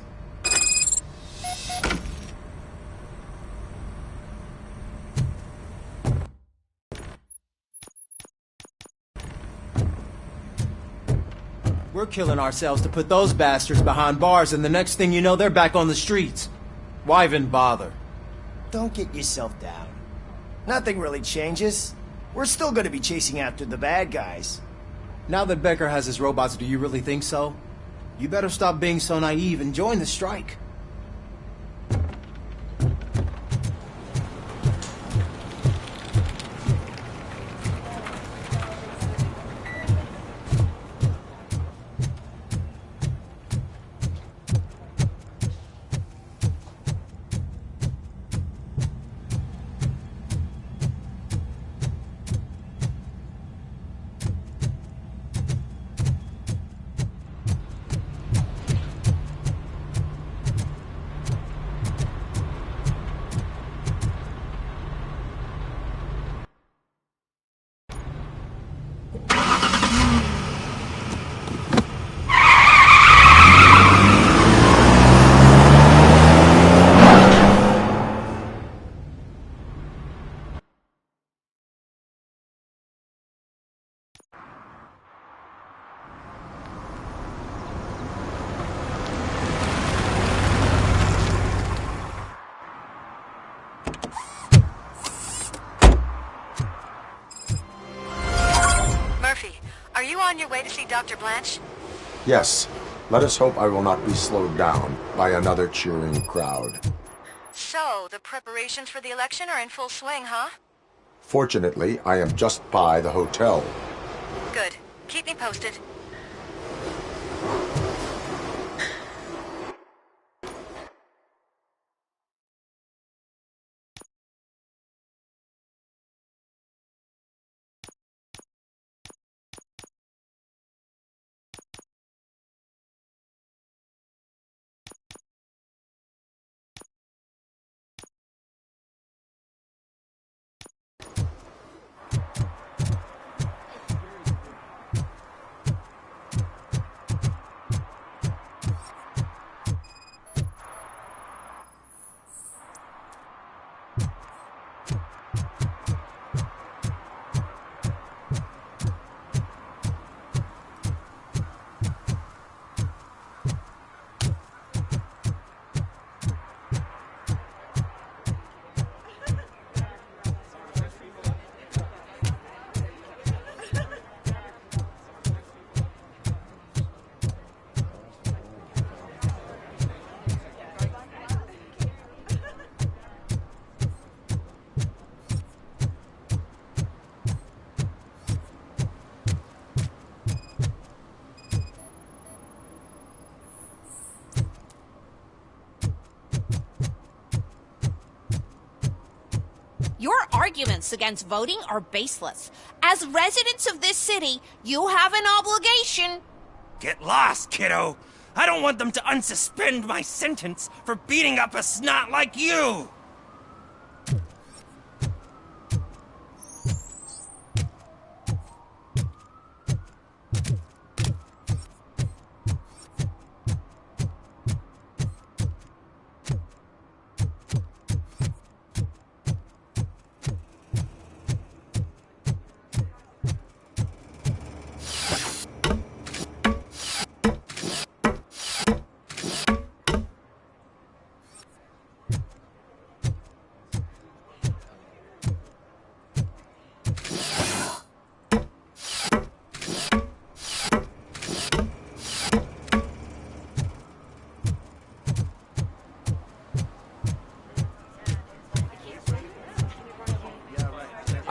S13: We're killing ourselves to put those bastards behind bars, and the next thing you know, they're back on the streets. Why even bother?
S9: Don't get yourself down. Nothing really changes. We're still gonna be chasing after the bad guys.
S13: Now that Becker has his robots, do you really think so? You better stop being so naive and join the strike.
S22: Are you on your way to see Dr. Blanche?
S11: Yes. Let us hope I will not be slowed down by another cheering crowd.
S22: So, the preparations for the election are in full swing, huh?
S11: Fortunately, I am just by the hotel.
S22: Good. Keep me posted.
S23: Your arguments against voting are baseless. As residents of this city, you have an obligation.
S17: Get lost, kiddo. I don't want them to unsuspend my sentence for beating up a snot like you.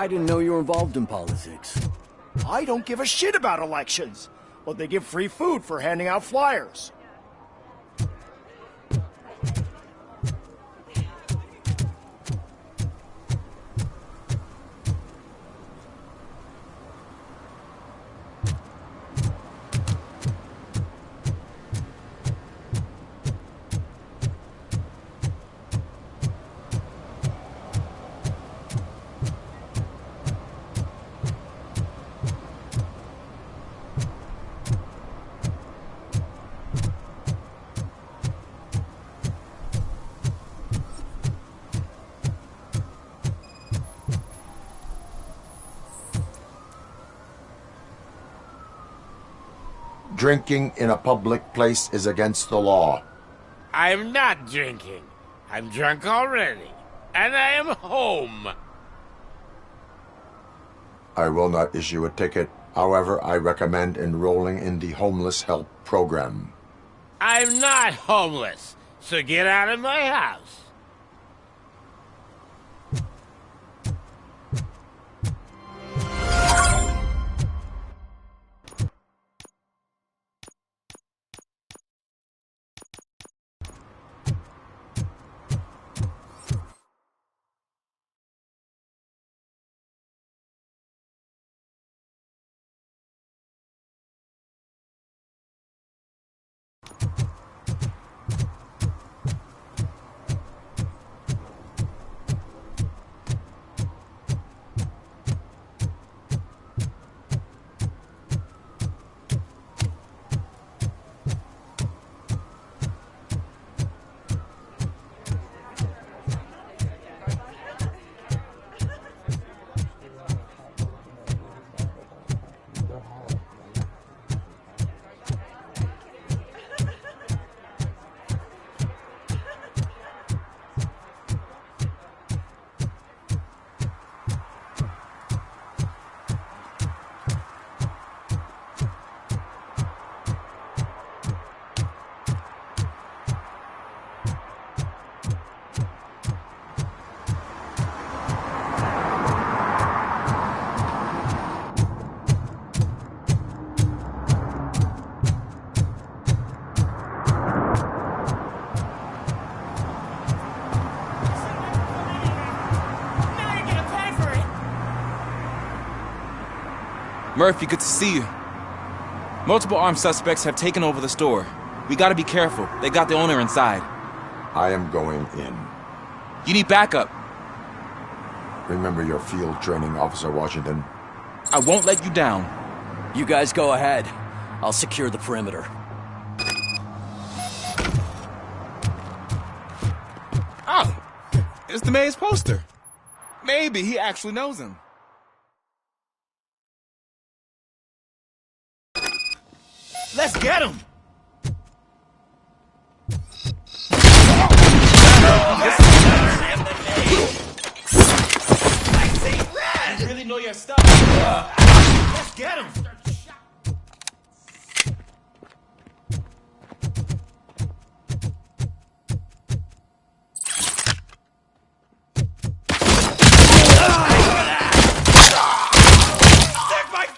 S7: I didn't know you were involved in politics.
S9: I don't give a shit about elections, but they give free food for handing out flyers.
S11: Drinking in a public place is against the law.
S19: I'm not drinking. I'm drunk already. And I am home.
S11: I will not issue a ticket. However, I recommend enrolling in the homeless help program.
S19: I'm not homeless, so get out of my house.
S10: Murphy, good to see you. Multiple armed suspects have taken over the store. We gotta be careful. They got the owner inside.
S11: I am going in.
S10: You need backup.
S11: Remember your field training, Officer Washington.
S10: I won't let you down.
S5: You guys go ahead. I'll secure the perimeter.
S10: Oh, it's the mayor's poster. Maybe he actually knows him.
S16: Let's get him!
S10: You really know your stuff.
S16: Let's get him!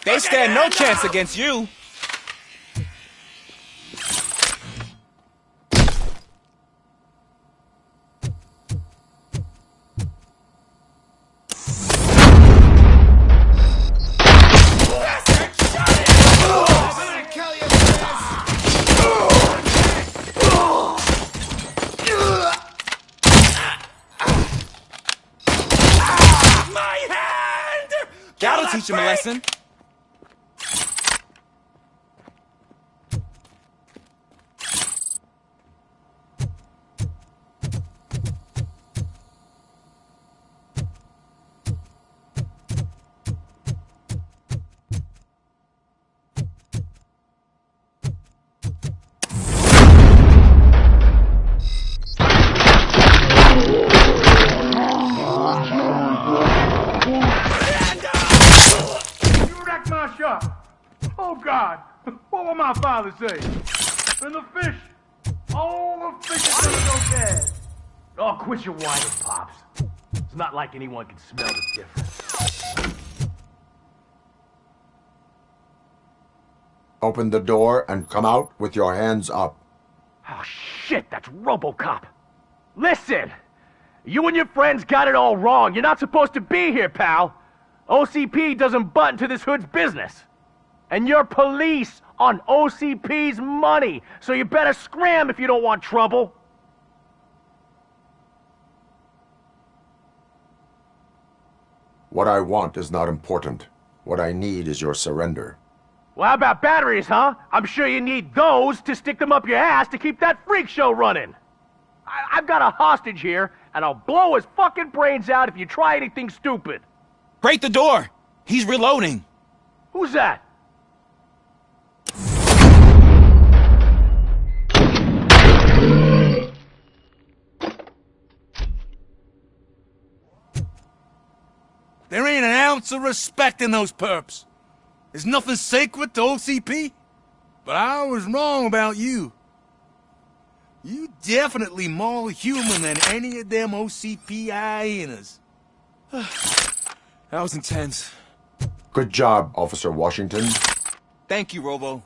S10: They stand no chance against you. That'll teach him a lesson.
S16: Oh, God! What will my father say? And the fish! Oh, the fish is gonna go bad! Oh, quit your whining, Pops. It's not like anyone can smell the difference.
S11: Open the door and come out with your hands up.
S3: Oh, shit, that's RoboCop. Listen! You and your friends got it all wrong. You're not supposed to be here, pal. OCP doesn't butt into this hood's business. And you're police on OCP's money, so you better scram if you don't want trouble.
S11: What I want is not important. What I need is your surrender.
S3: Well, how about batteries, huh? I'm sure you need those to stick them up your ass to keep that freak show running. I've got a hostage here, and I'll blow his fucking brains out if you try anything stupid.
S10: Break the door! He's reloading.
S3: Who's that?
S16: There ain't an ounce of respect in those perps. There's nothing sacred to OCP. But I was wrong about you. You definitely more human than any of them OCP hyenas.
S10: That was intense.
S11: Good job, Officer Washington.
S10: Thank you, Robo.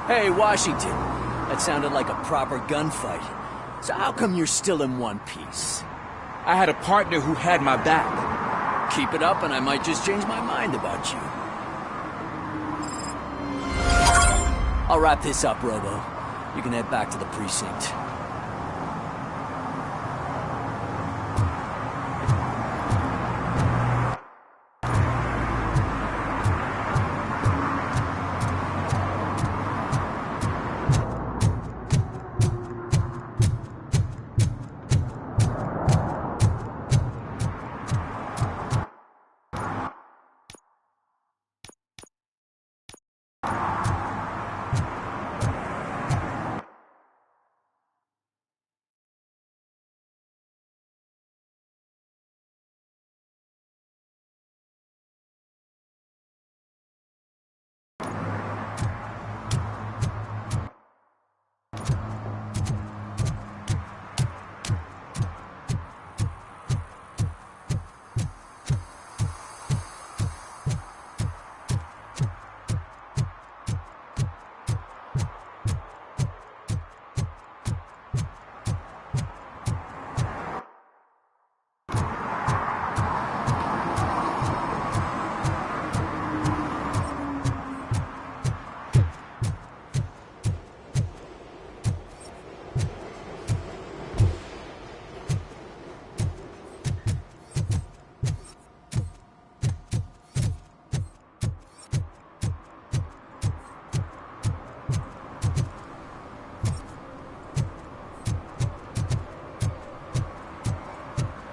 S5: Hey, Washington. That sounded like a proper gunfight. So how come you're still in one piece?
S10: I had a partner who had my back.
S5: Keep it up and I might just change my mind about you. I'll wrap this up, Robo. You can head back to the precinct.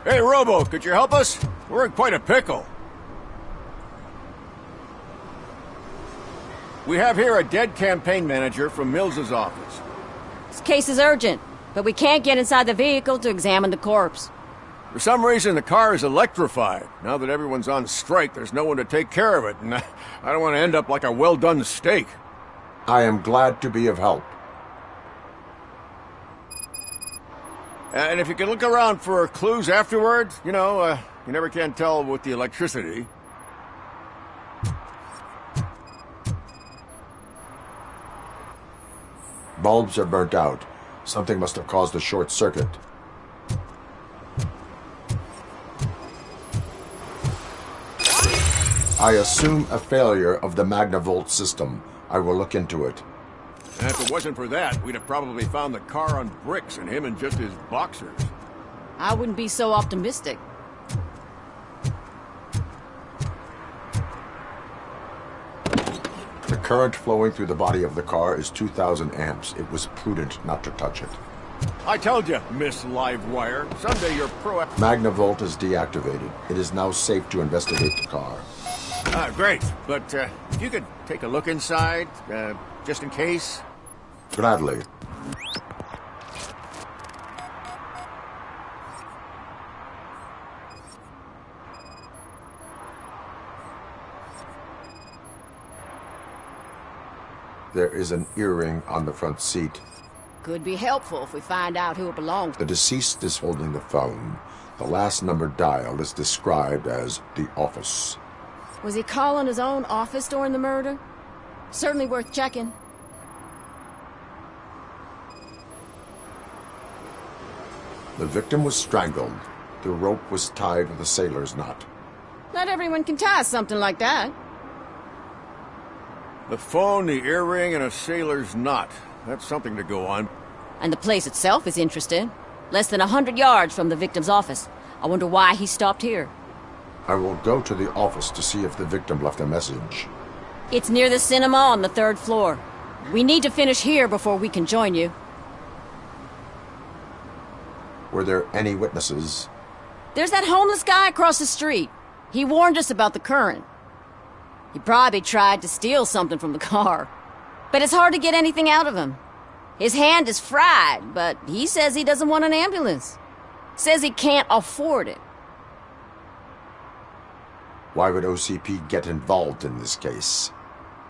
S6: Hey, Robo, could you help us? We're in quite a pickle. We have here a dead campaign manager from Mills's office.
S20: This case is urgent, but we can't get inside the vehicle to examine the corpse.
S6: For some reason, the car is electrified. Now that everyone's on strike, there's no one to take care of it, and I don't want to end up like a well-done steak.
S11: I am glad to be of help.
S6: And if you can look around for clues afterwards, you know, you never can tell with the electricity.
S11: Bulbs are burnt out. Something must have caused a short circuit. I assume a failure of the Magnavolt system. I will look into it.
S6: And if it wasn't for that, we'd have probably found the car on bricks and him in just his boxers.
S20: I wouldn't be so optimistic.
S11: current flowing through the body of the car is 2,000 amps. It was prudent not to touch it.
S6: I told you, Miss Livewire. Someday your
S11: Magnavolt is deactivated. It is now safe to investigate the car.
S6: Great. But if you could take a look inside, just in case.
S11: Gladly. There is an earring on the front seat.
S20: Could be helpful if we find out who it belongs to.
S11: The deceased is holding the phone. The last number dialed is described as the office.
S20: Was he calling his own office during the murder? Certainly worth checking.
S11: The victim was strangled. The rope was tied with a sailor's knot.
S20: Not everyone can tie something like that.
S6: The phone, the earring, and a sailor's knot. That's something to go on.
S20: And the place itself is interesting. Less than 100 yards from the victim's office. I wonder why he stopped here.
S11: I will go to the office to see if the victim left a message.
S20: It's near the cinema on the 3rd floor. We need to finish here before we can join you.
S11: Were there any witnesses?
S20: There's that homeless guy across the street. He warned us about the current. He probably tried to steal something from the car. But it's hard to get anything out of him. His hand is fried, but he says he doesn't want an ambulance. Says he can't afford it.
S11: Why would OCP get involved in this case?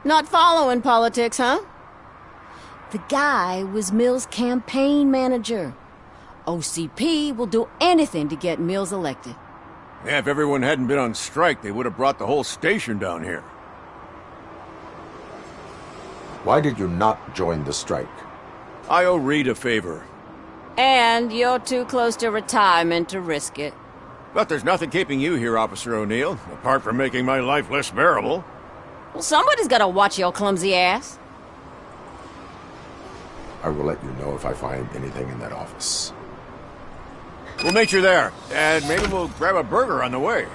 S20: Not following politics, huh? The guy was Mills' campaign manager. OCP will do anything to get Mills elected.
S6: Yeah, if everyone hadn't been on strike, they would have brought the whole station down here.
S11: Why did you not join the strike?
S6: I owe Reed a favor.
S20: And you're too close to retirement to risk it.
S6: But there's nothing keeping you here, Officer O'Neill, apart from making my life less bearable.
S20: Well, somebody's gotta watch your clumsy ass.
S11: I will let you know if I find anything in that office.
S6: We'll meet you there, and maybe we'll grab a burger on the way.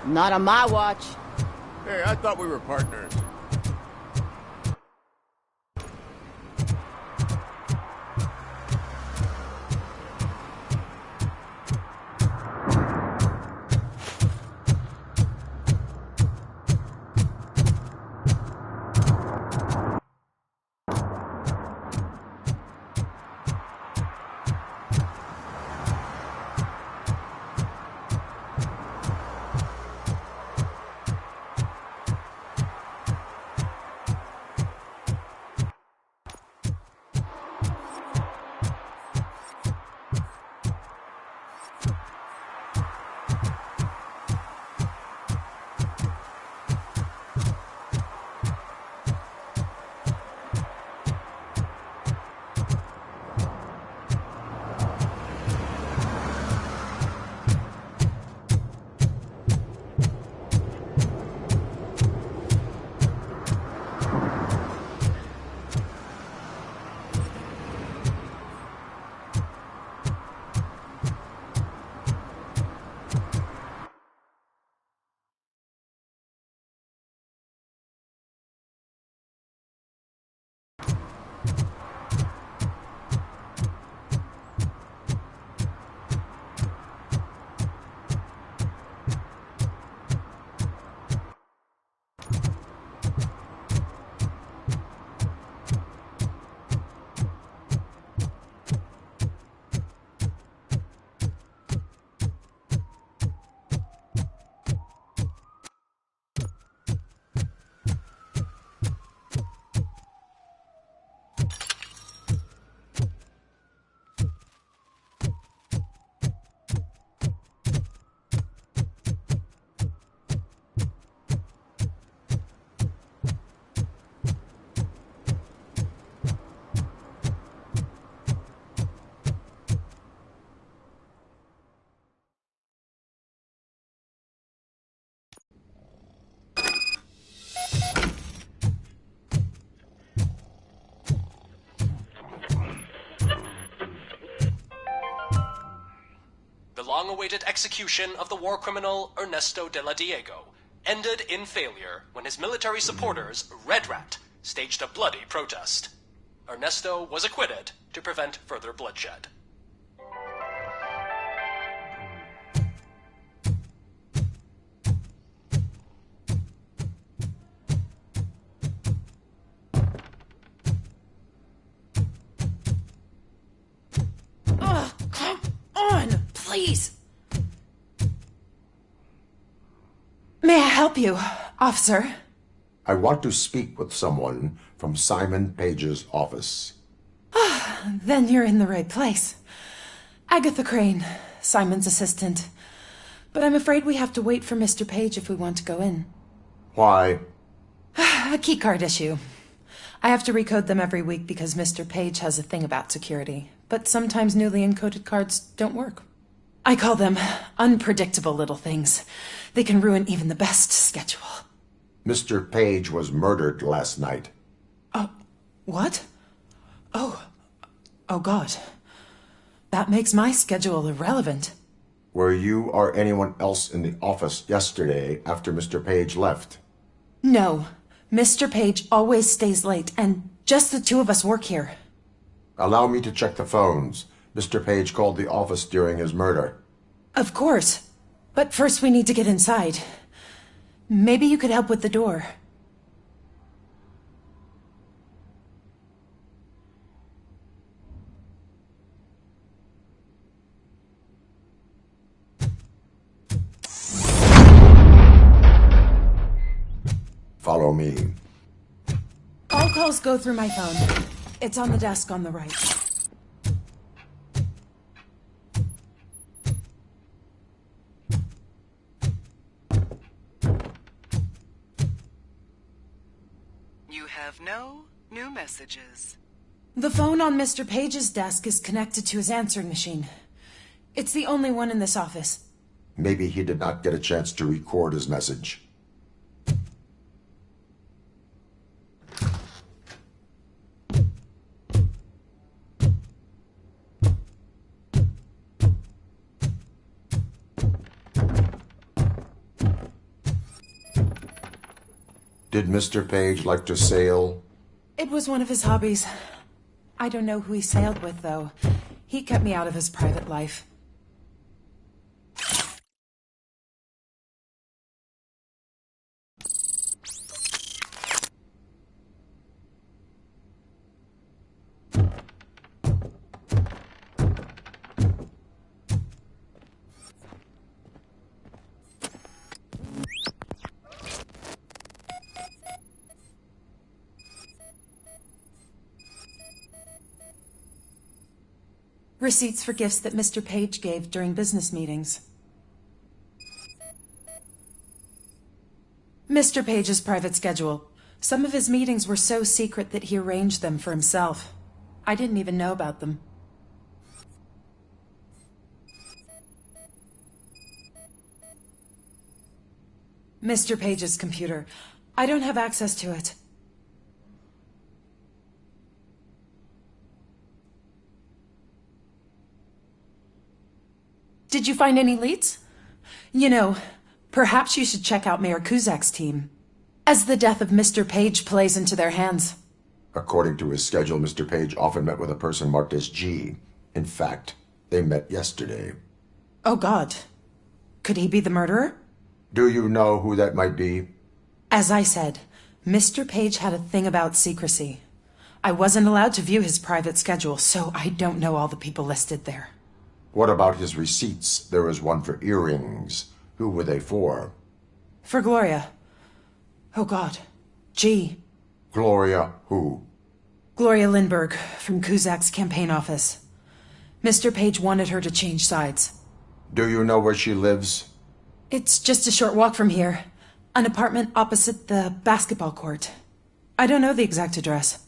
S20: Not on my watch.
S6: Hey, I thought we were partners.
S1: long-awaited execution of the war criminal Ernesto de la Diego, ended in failure when his military supporters, Red Rat, staged a bloody protest. Ernesto was acquitted to prevent further bloodshed.
S2: Ugh, come on, please.
S18: May I help you, officer?
S11: I want to speak with someone from Simon Page's office.
S18: Then you're in the right place. Agatha Crane, Simon's assistant. But I'm afraid we have to wait for Mr. Page if we want to go in.
S11: Why?
S18: A keycard issue. I have to recode them every week because Mr. Page has a thing about security. But sometimes newly encoded cards don't work. I call them unpredictable little things. They can ruin even the best schedule.
S11: Mr. Page was murdered last night.
S18: What? Oh God. That makes my schedule irrelevant.
S11: Were you or anyone else in the office yesterday after Mr. Page left?
S18: No. Mr. Page always stays late, and just the two of us work here.
S11: Allow me to check the phones. Mr. Page called the office during his murder.
S18: Of course. But first we need to get inside. Maybe you could help with the door.
S11: Follow me.
S18: All calls go through my phone. It's on the desk on the right.
S22: You have no new messages.
S18: The phone on Mr. Page's desk is connected to his answering machine. It's the only one in this office.
S11: Maybe he did not get a chance to record his message. Did Mr. Page like to sail?
S18: It was one of his hobbies. I don't know who he sailed with, though. He kept me out of his private life. Receipts for gifts that Mr. Page gave during business meetings. Mr. Page's private schedule. Some of his meetings were so secret that he arranged them for himself. I didn't even know about them. Mr. Page's computer. I don't have access to it. Did you find any leads? You know, perhaps you should check out Mayor Kuzak's team, as the death of Mr. Page plays into their hands.
S11: According to his schedule, Mr. Page often met with a person marked as G. In fact, they met yesterday.
S18: Oh, God. Could he be the murderer?
S11: Do you know who that might be?
S18: As I said, Mr. Page had a thing about secrecy. I wasn't allowed to view his private schedule, so I don't know all the people listed there.
S11: What about his receipts? There was one for earrings. Who were they for?
S18: For Gloria. Oh, God. G.
S11: Gloria who?
S18: Gloria Lindbergh, from Kuzak's campaign office. Mr. Page wanted her to change sides.
S11: Do you know where she lives?
S18: It's just a short walk from here. An apartment opposite the basketball court. I don't know the exact address.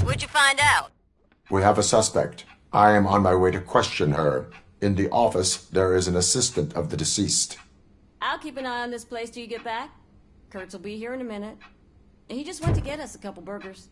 S20: What'd you find out?
S11: We have a suspect. I am on my way to question her. In the office, there is an assistant of the deceased.
S20: I'll keep an eye on this place till you get back. Kurtz will be here in a minute. He just went to get us a couple burgers.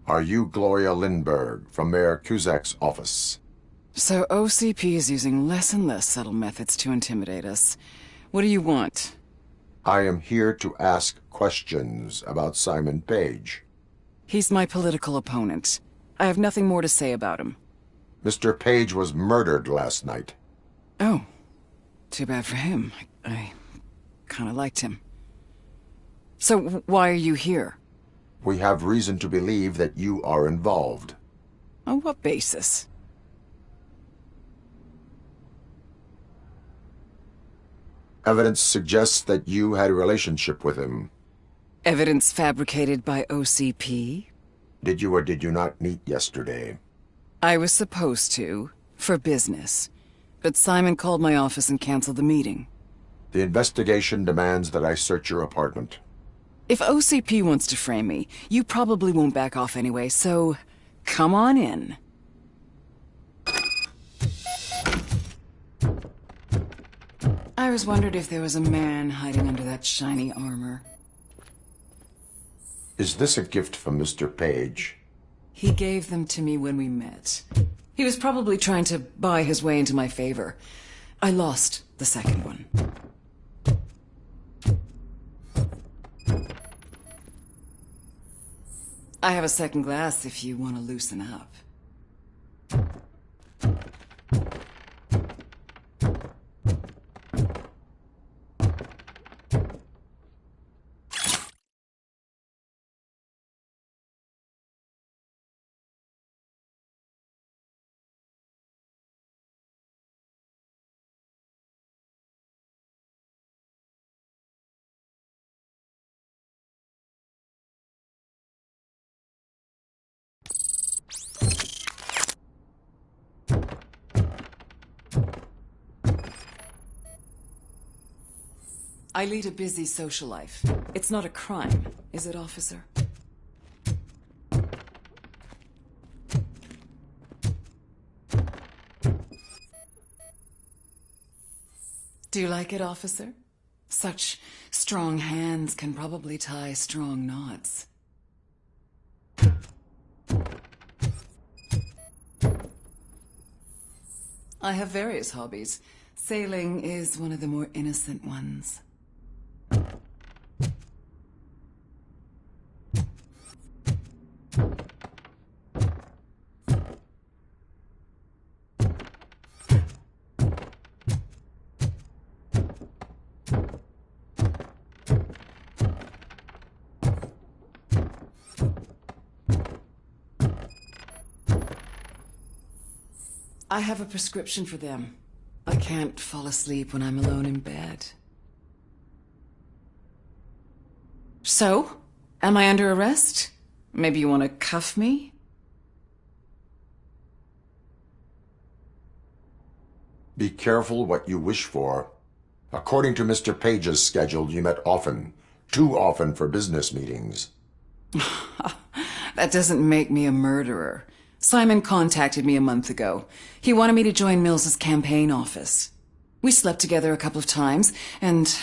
S11: Are you Gloria Lindbergh from Mayor Cusack's office?
S14: So OCP is using less and less subtle methods to intimidate us. What do you want?
S11: I am here to ask questions about Simon Page.
S14: He's my political opponent. I have nothing more to say about him.
S11: Mr. Page was murdered last night.
S14: Oh. Too bad for him. I kind of liked him. So why are you here?
S11: We have reason to believe that you are involved.
S14: On what basis?
S11: Evidence suggests that you had a relationship with him.
S14: Evidence fabricated by OCP?
S11: Did you or did you not meet yesterday?
S14: I was supposed to, for business. But Simon called my office and canceled the meeting.
S11: The investigation demands that I search your apartment.
S14: If OCP wants to frame me, you probably won't back off anyway, so come on in. I was wondering if there was a man hiding under that shiny armor.
S11: Is this a gift from Mr. Page?
S14: He gave them to me when we met. He was probably trying to buy his way into my favor. I lost the second one. I have a second glass if you want to loosen up. I lead a busy social life. It's not a crime, is it, officer? Do you like it, officer? Such strong hands can probably tie strong knots. I have various hobbies. Sailing is one of the more innocent ones. I have a prescription for them. I can't fall asleep when I'm alone in bed. So? Am I under arrest? Maybe you want to cuff me?
S11: Be careful what you wish for. According to Mr. Page's schedule, you met often. Too often for business meetings.
S14: That doesn't make me a murderer. Simon contacted me a month ago. He wanted me to join Mills's campaign office. We slept together a couple of times, and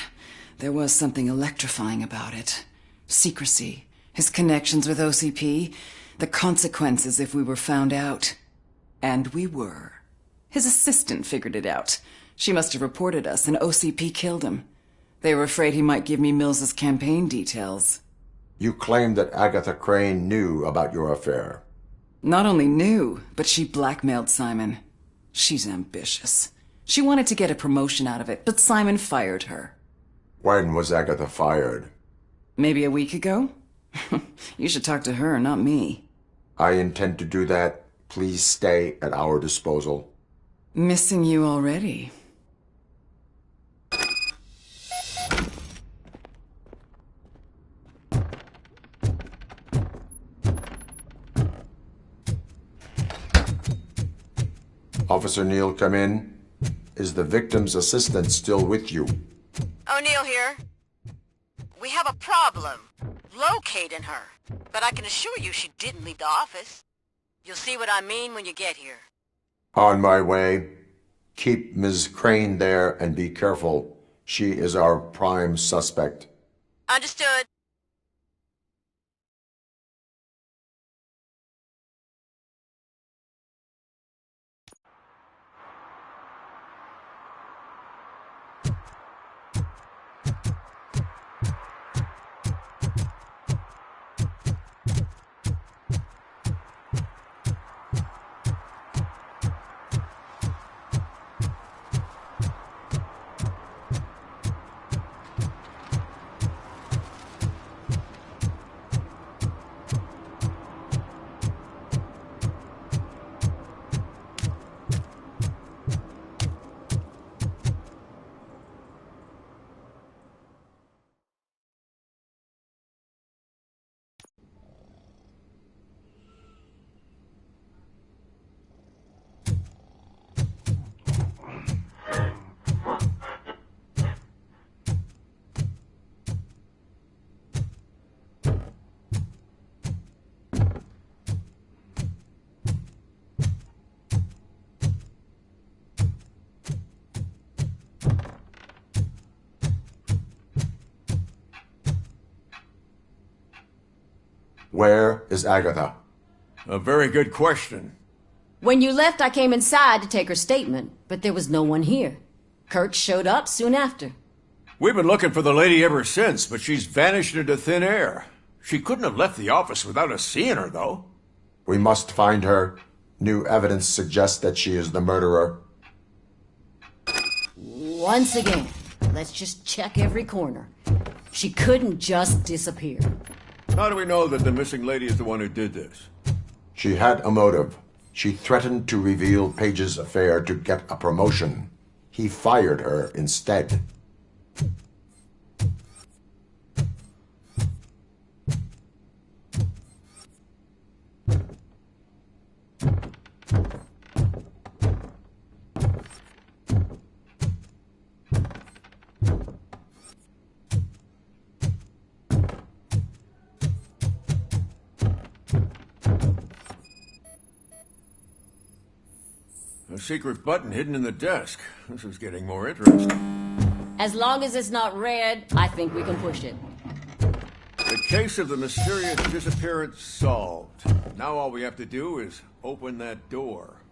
S14: there was something electrifying about it. Secrecy, his connections with OCP, the consequences if we were found out. And we were. His assistant figured it out. She must have reported us, and OCP killed him. They were afraid he might give me Mills's campaign details.
S11: You claimed that Agatha Crane knew about your affair.
S14: Not only knew, but she blackmailed Simon. She's ambitious. She wanted to get a promotion out of it, but Simon fired her.
S11: When was Agatha fired?
S14: Maybe a week ago? You should talk to her, not me.
S11: I intend to do that. Please stay at our disposal.
S14: Missing you already.
S11: Officer Neal, come in. Is the victim's assistant still with you?
S22: O'Neill here. We have a problem locating her, but I can assure you she didn't leave the office. You'll see what I mean when you get here.
S11: On my way. Keep Ms. Crane there and be careful. She is our prime suspect.
S22: Understood.
S11: Where is Agatha?
S6: A very good question.
S20: When you left, I came inside to take her statement, but there was no one here. Kurt showed up soon after.
S6: We've been looking for the lady ever since, but she's vanished into thin air. She couldn't have left the office without us seeing her, though.
S11: We must find her. New evidence suggests that she is the murderer.
S20: Once again, let's just check every corner. She couldn't just disappear.
S6: How do we know that the missing lady is the one who did this?
S11: She had a motive. She threatened to reveal Page's affair to get a promotion. He fired her instead.
S6: A secret button hidden in the desk. This is getting more interesting.
S20: As long as it's not red, I think we can push it.
S6: The case of the mysterious disappearance solved. Now all we have to do is open that door.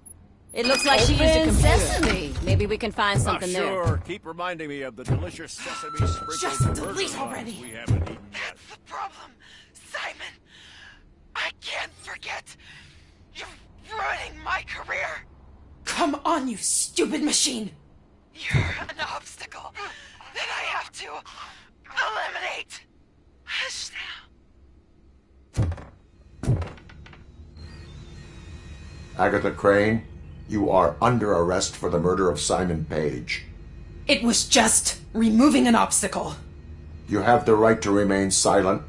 S20: It looks like she used a computer. Sesame. Maybe we can find something
S6: sure.
S20: there.
S6: Keep reminding me of the delicious sesame sprinkles.
S18: Just delete already.
S6: We haven't eaten yet.
S17: That's the problem, Simon. I can't forget. You're ruining my career.
S18: Come on, you stupid machine!
S17: You're an obstacle that I have to eliminate. Hush now.
S11: Agatha Crane, you are under arrest for the murder of Simon Page.
S18: It was just removing an obstacle.
S11: You have the right to remain silent.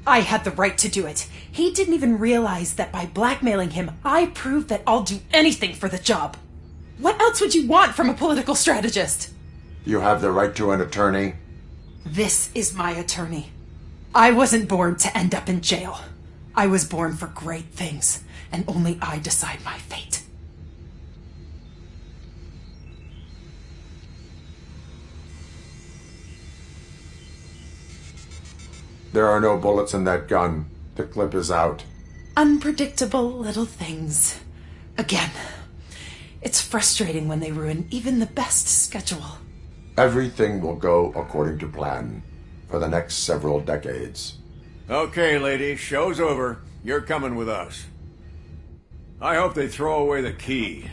S18: I had the right to do it. He didn't even realize that by blackmailing him, I proved that I'll do anything for the job. What else would you want from a political strategist?
S11: You have the right to an attorney.
S18: This is my attorney. I wasn't born to end up in jail. I was born for great things, and only I decide my fate.
S11: There are no bullets in that gun. The clip is out.
S18: Unpredictable little things. Again, it's frustrating when they ruin even the best schedule.
S11: Everything will go according to plan for the next several decades.
S6: Okay, lady, show's over. You're coming with us. I hope they throw away the key.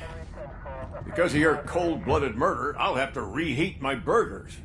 S6: Because of your cold-blooded murder, I'll have to reheat my burgers.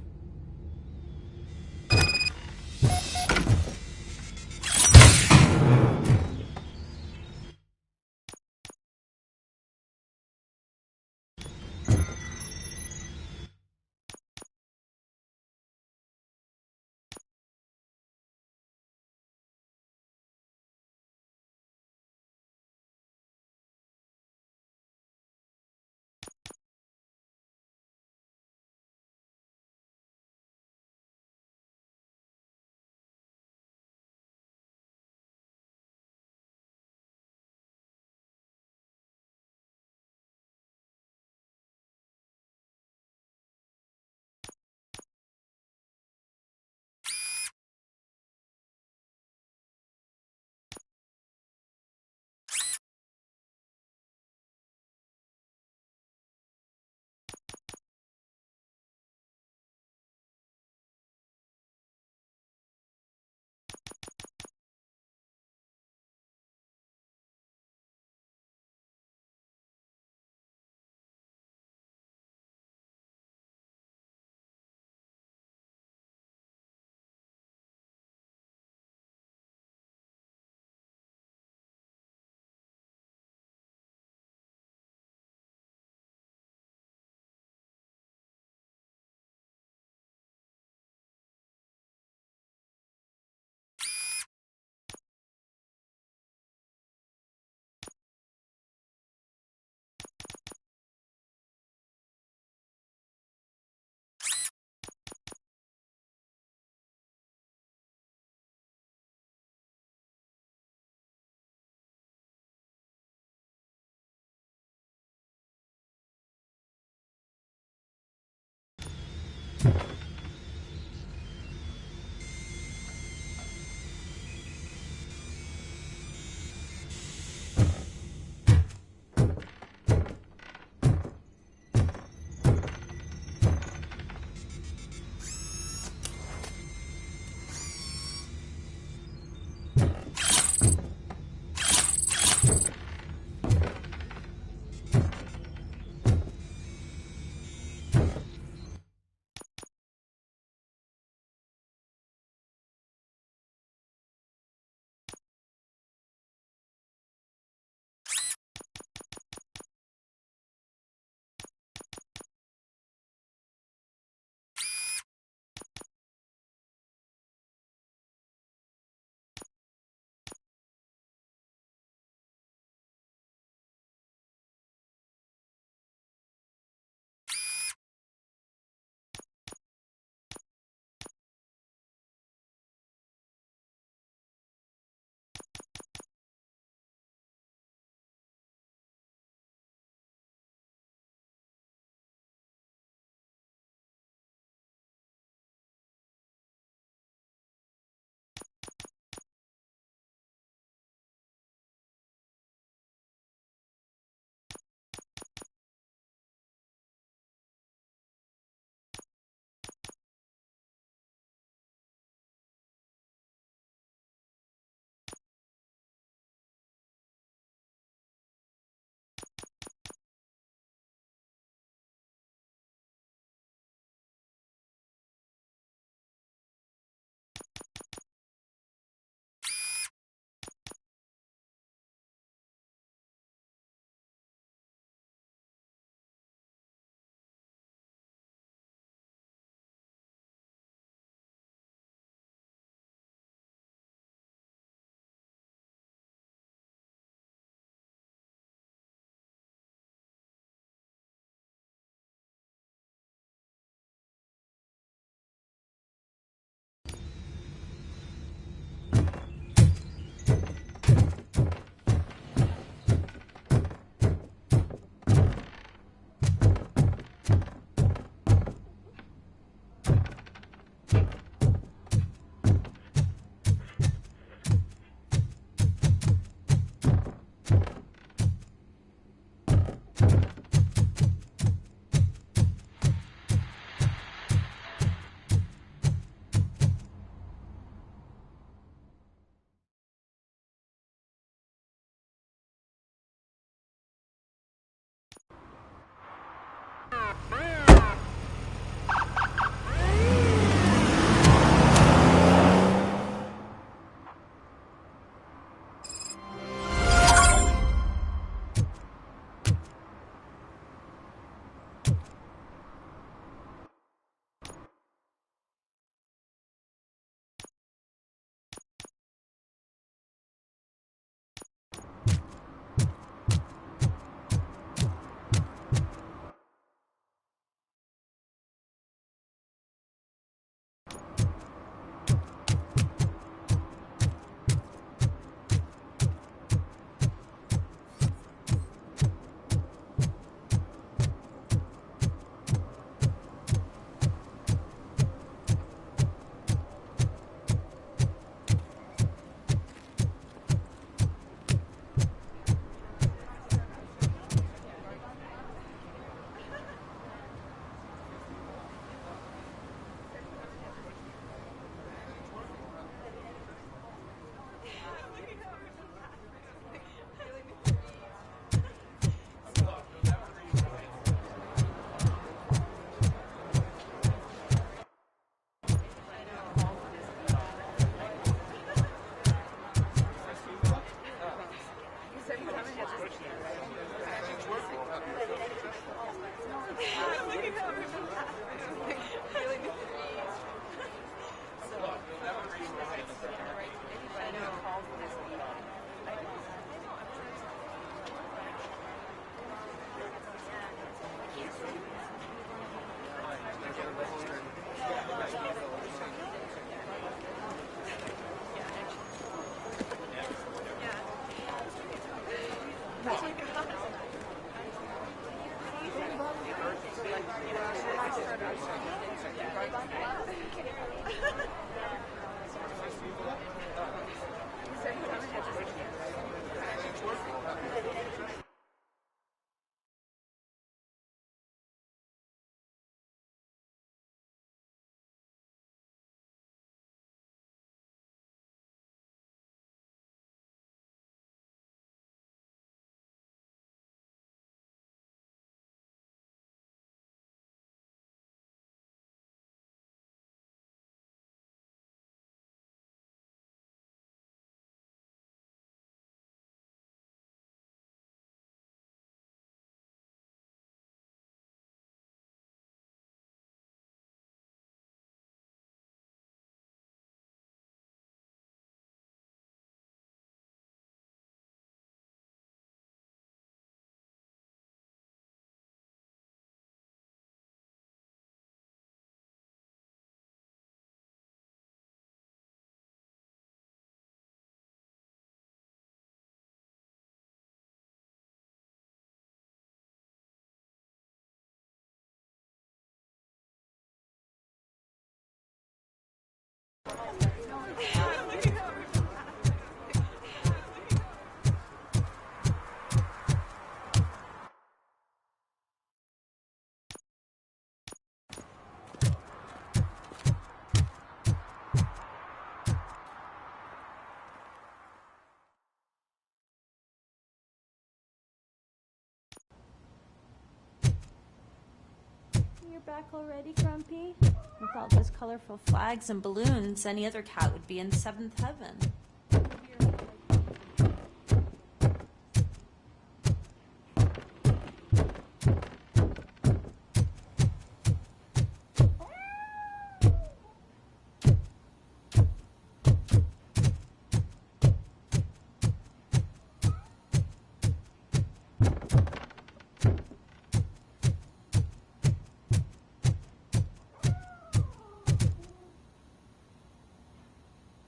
S4: back already, Grumpy? With all those colorful flags and balloons, any other cat would be in seventh heaven.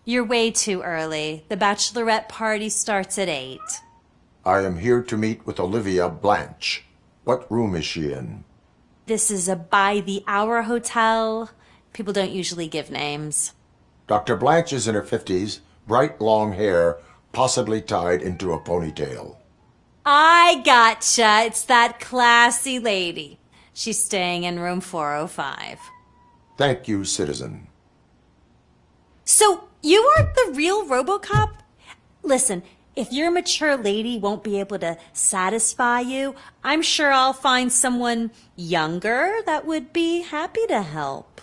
S15: You're way too early. The bachelorette party starts at 8.
S11: I am here to meet with Olivia Blanche. What room is she in?
S15: This is a by-the-hour hotel. People don't usually give names.
S11: Dr. Blanche is in her 50s, bright long hair, possibly tied into a ponytail.
S15: I gotcha. It's that classy lady. She's staying in room 405.
S11: Thank you, citizen.
S15: So, you are the real RoboCop? Listen, if your mature lady won't be able to satisfy you, I'm sure I'll find someone younger that would be happy to help.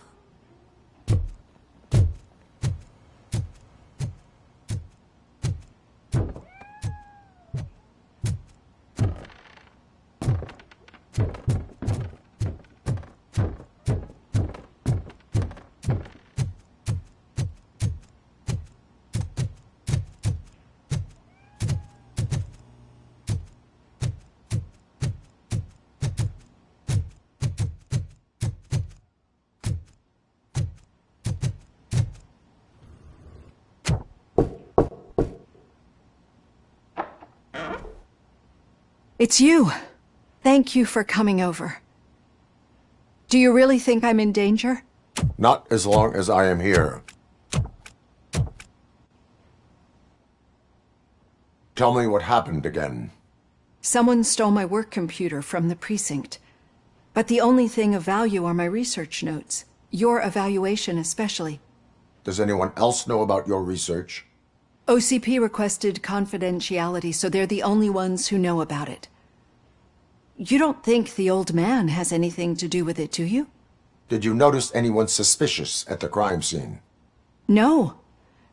S21: It's you. Thank you for coming over. Do you really think I'm in danger?
S11: Not as long as I am here. Tell me what happened again.
S21: Someone stole my work computer from the precinct. But the only thing of value are my research notes. Your evaluation especially.
S11: Does anyone else know about your research?
S21: OCP requested confidentiality, so they're the only ones who know about it. You don't think the old man has anything to do with it, do you?
S11: Did you notice anyone suspicious at the crime scene?
S21: No.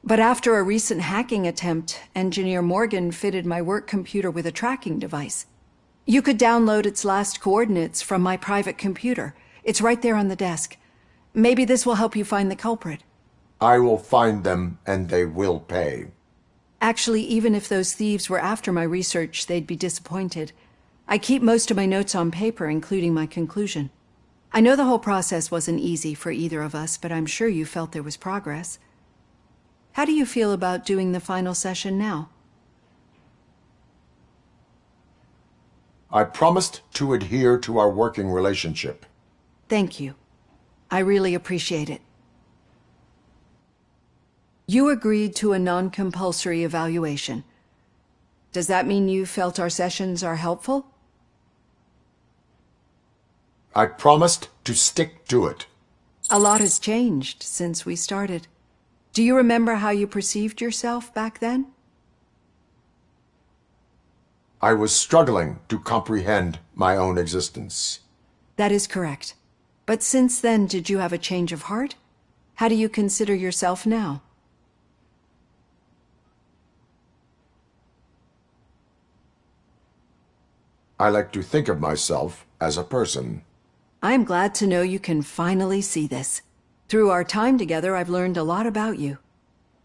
S21: But after a recent hacking attempt, Engineer Morgan fitted my work computer with a tracking device. You could download its last coordinates from my private computer. It's right there on the desk. Maybe this will help you find the culprit.
S11: I will find them, and they will pay.
S21: Actually, even if those thieves were after my research, they'd be disappointed. I keep most of my notes on paper, including my conclusion. I know the whole process wasn't easy for either of us, but I'm sure you felt there was progress. How do you feel about doing the final session now?
S11: I promised to adhere to our working relationship.
S21: Thank you. I really appreciate it. You agreed to a non-compulsory evaluation. Does that mean you felt our sessions are helpful?
S11: I promised to stick to it.
S21: A lot has changed since we started. Do you remember how you perceived yourself back then?
S11: I was struggling to comprehend my own existence.
S21: That is correct. But since then, did you have a change of heart? How do you consider yourself now?
S11: I like to think of myself as a person.
S21: I'm glad to know you can finally see this. Through our time together, I've learned a lot about you.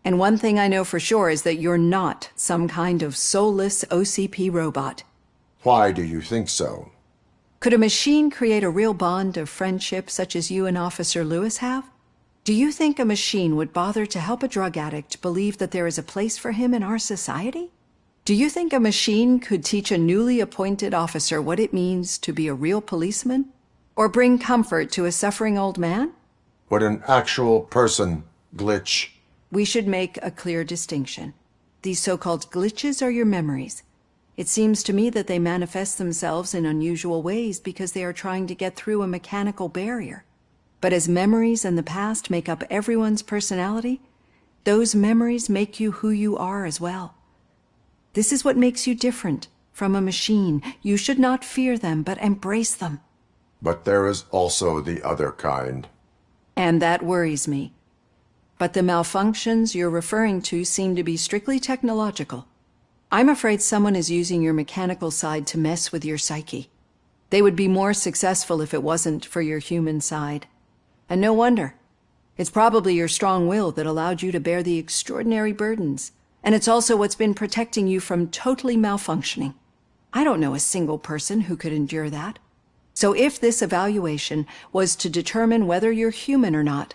S21: And one thing I know for sure is that you're not some kind of soulless OCP robot.
S11: Why do you think so?
S21: Could a machine create a real bond of friendship such as you and Officer Lewis have? Do you think a machine would bother to help a drug addict believe that there is a place for him in our society? Do you think a machine could teach a newly appointed officer what it means to be a real policeman? Or bring comfort to a suffering old man?
S11: Would an actual person glitch?
S21: We should make a clear distinction. These so-called glitches are your memories. It seems to me that they manifest themselves in unusual ways because they are trying to get through a mechanical barrier. But as memories in the past make up everyone's personality, those memories make you who you are as well. This is what makes you different from a machine. You should not fear them, but embrace them.
S11: But there is also the other kind.
S21: And that worries me. But the malfunctions you're referring to seem to be strictly technological. I'm afraid someone is using your mechanical side to mess with your psyche. They would be more successful if it wasn't for your human side. And no wonder. It's probably your strong will that allowed you to bear the extraordinary burdens. And it's also what's been protecting you from totally malfunctioning. I don't know a single person who could endure that. So if this evaluation was to determine whether you're human or not,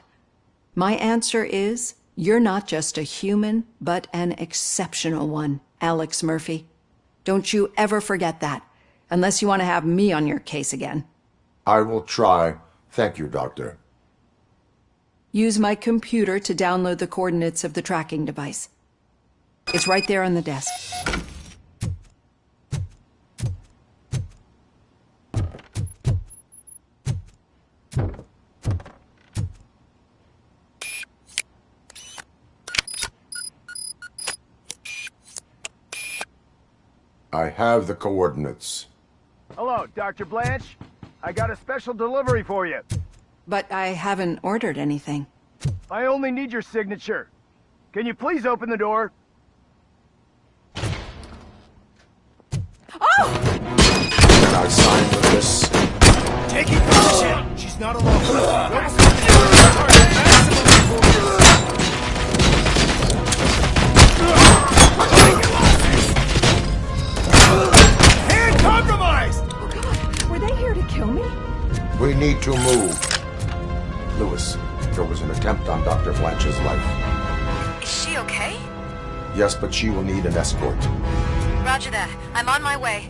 S21: my answer is you're not just a human, but an exceptional one, Alex Murphy. Don't you ever forget that, unless you want to have me on your case again.
S11: I will try. Thank you, Doctor.
S21: Use my computer to download the coordinates of the tracking device. It's right there on the desk.
S11: I have the coordinates.
S3: Hello, Dr. Blanche. I got a special delivery for you.
S21: But I haven't ordered anything.
S3: I only need your signature. Can you please open the door?
S21: Oh!
S11: Can I sign with this?
S9: Take it from the chin. She's not alone. Hand compromised!
S21: Were they here to kill me?
S11: We need to move. Lewis, there was an attempt on Dr. Blanche's life.
S8: Is she okay?
S11: Yes, but she will need an escort.
S8: Roger that. I'm on my way.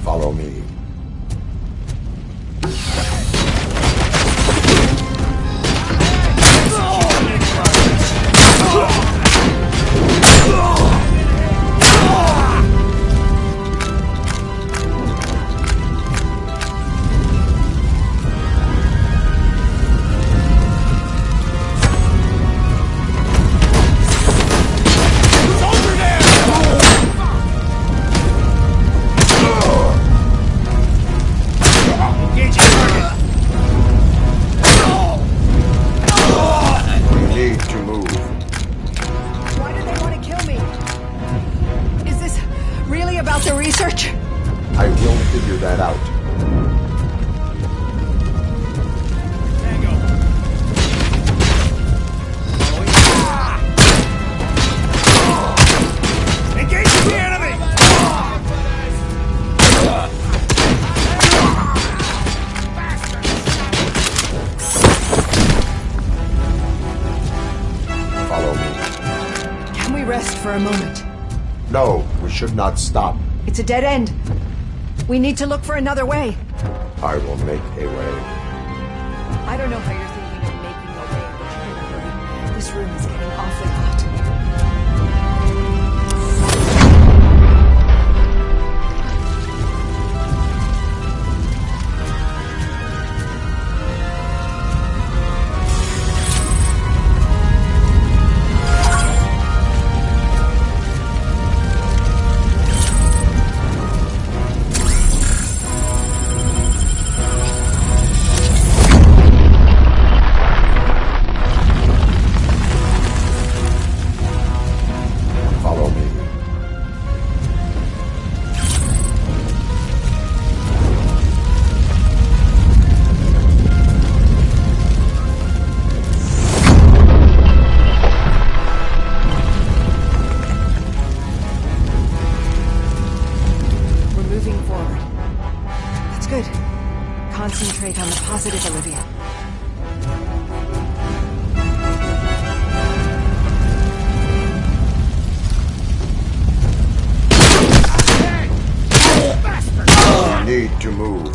S11: Follow me. I will figure that out.
S9: Engage the enemy!
S11: Follow me.
S21: Can we rest for a moment?
S11: No, we should not stop.
S21: It's a dead end. We need to look for another way.
S11: I will make a way.
S21: I don't know how you're thinking of making a way, but you better hurry. This room is getting awfully hot. Concentrate on the positive, Olivia.
S11: We need to move.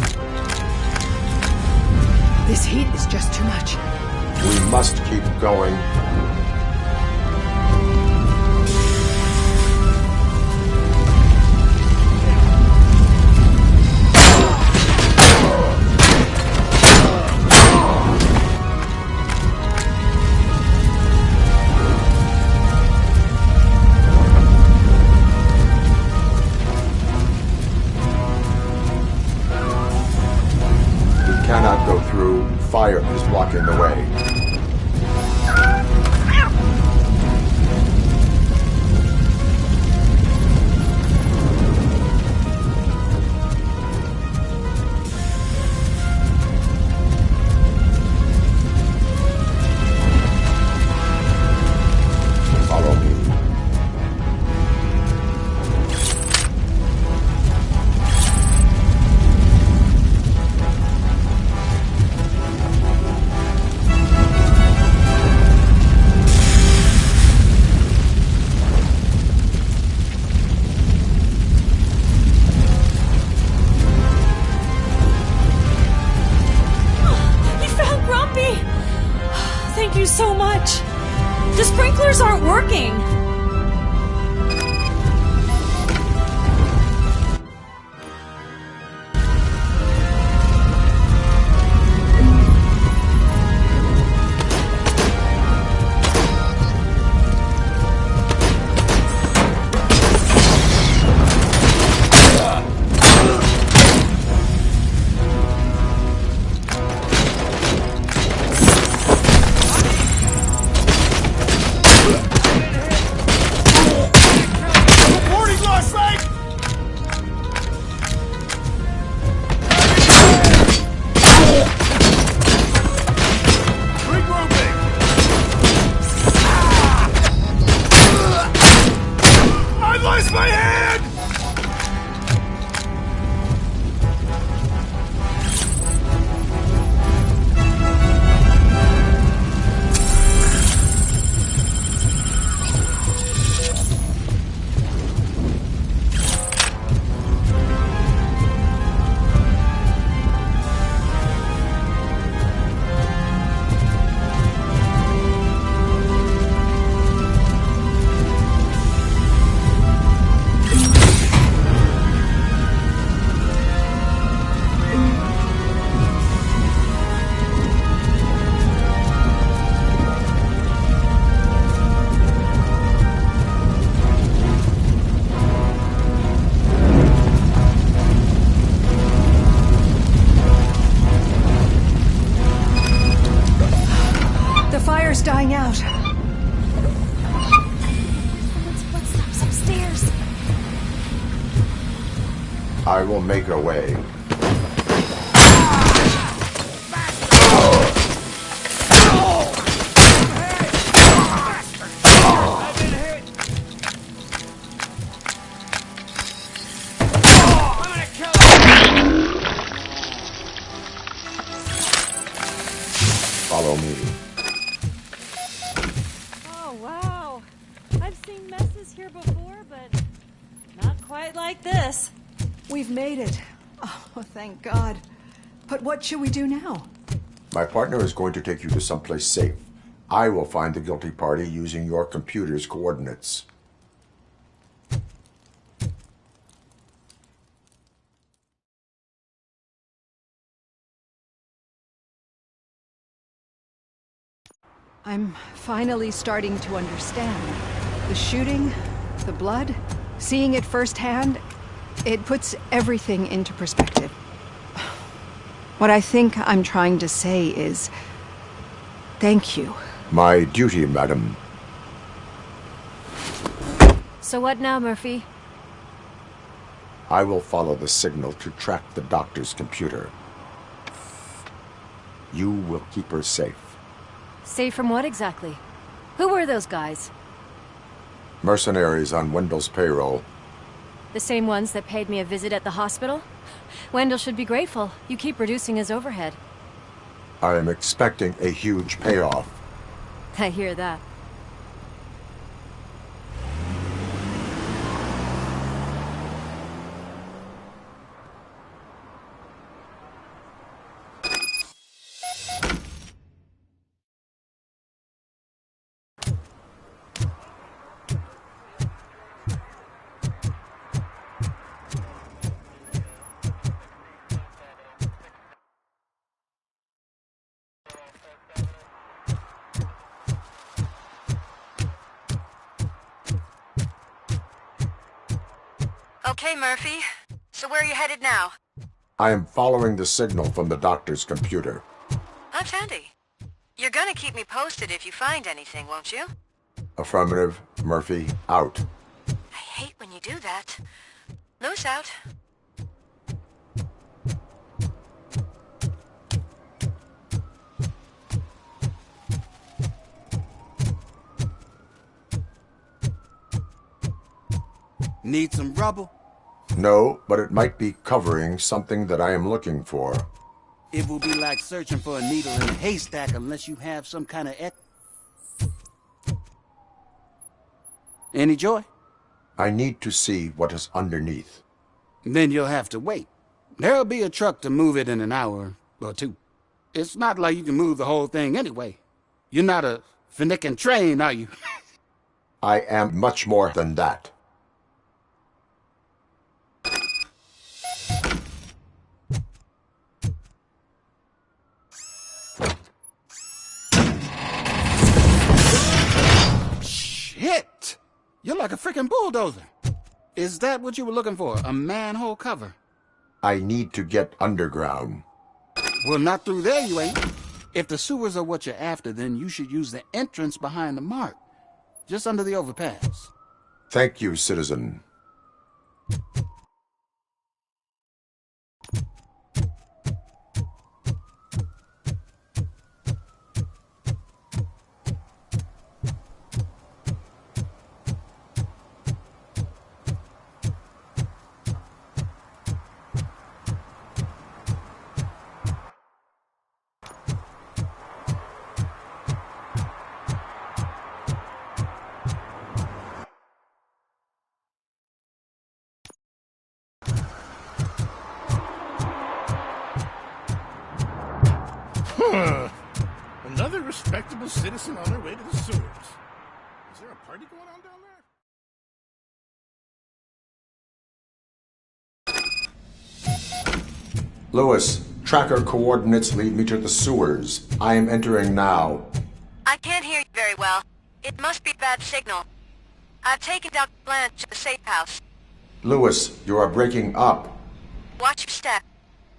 S21: This heat is just too much.
S11: We must keep going. blocking the way. Follow me.
S15: You found Grumpy! Thank you so much. The sprinklers aren't working.
S16: Reporting lost sight! Regrouping! I lost my hand!
S21: The fire's dying out.
S15: Someone's footsteps upstairs.
S11: I will make a way. Follow me.
S15: Oh, wow. I've seen messes here before, but not quite like this.
S21: We've made it. Oh, thank God. But what should we do now?
S11: My partner is going to take you to someplace safe. I will find the guilty party using your computer's coordinates.
S21: I'm finally starting to understand. The shooting, the blood, seeing it firsthand, it puts everything into perspective. What I think I'm trying to say is, thank you.
S11: My duty, madam.
S20: So what now, Murphy?
S11: I will follow the signal to track the doctor's computer. You will keep her safe.
S20: Safe from what exactly? Who were those guys?
S11: Mercenaries on Wendell's payroll.
S20: The same ones that paid me a visit at the hospital? Wendell should be grateful. You keep reducing his overhead.
S11: I am expecting a huge payoff.
S20: I hear that.
S8: Okay, Murphy. So where are you headed now?
S11: I am following the signal from the doctor's computer.
S8: That's handy.
S22: You're gonna keep me posted if you find anything, won't you?
S11: Affirmative. Murphy, out.
S22: I hate when you do that. Loose out.
S17: Need some rubble?
S11: No, but it might be covering something that I am looking for.
S17: It will be like searching for a needle in a haystack unless you have some kind of Any joy?
S11: I need to see what is underneath.
S17: Then you'll have to wait. There'll be a truck to move it in an hour or two. It's not like you can move the whole thing anyway. You're not a finicking train, are you?
S11: I am much more than that.
S17: Shit! You're like a freaking bulldozer. Is that what you were looking for? A manhole cover?
S11: I need to get underground.
S17: Well, not through there, you ain't. If the sewers are what you're after, then you should use the entrance behind the mark. Just under the overpass.
S11: Thank you, citizen.
S19: Another respectable citizen on their way to the sewers. Is there a party going on down there?
S11: Lewis, tracker coordinates lead me to the sewers. I am entering now.
S22: I can't hear you very well. It must be a bad signal. I've taken Dr. Blanche to the safe house.
S11: Lewis, you are breaking up.
S22: Watch your step.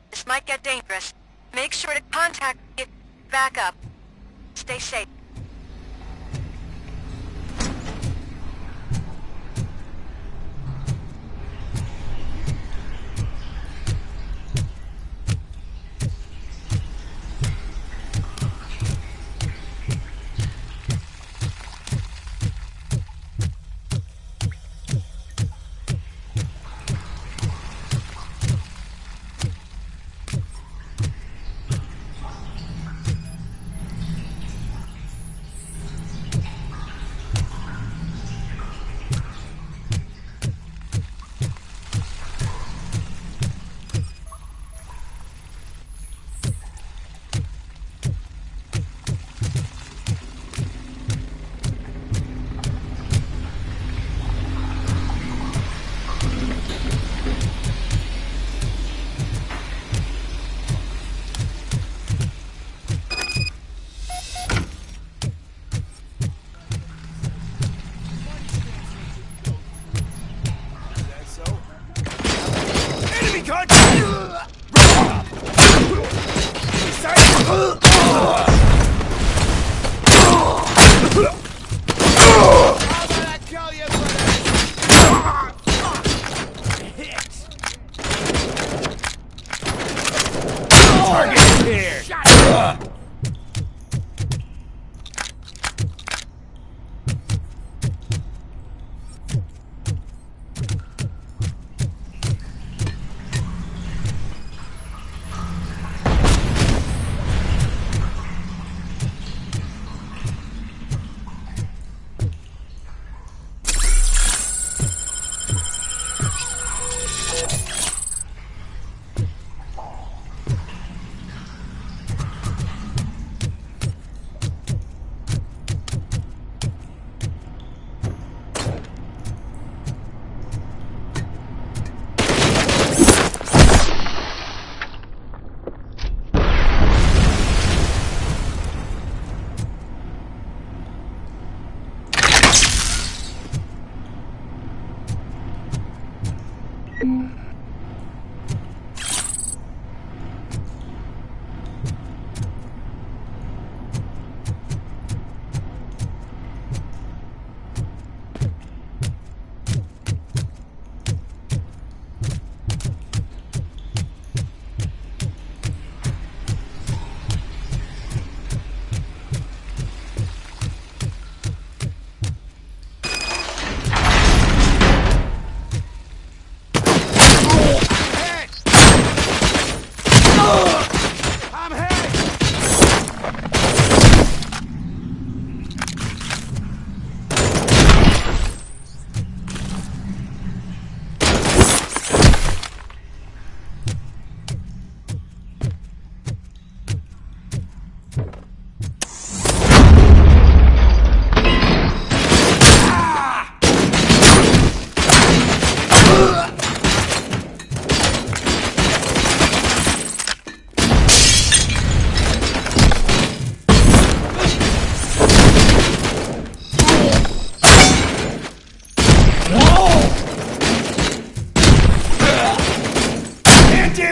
S22: This might get dangerous. Make sure to contact me. Back up. Stay safe.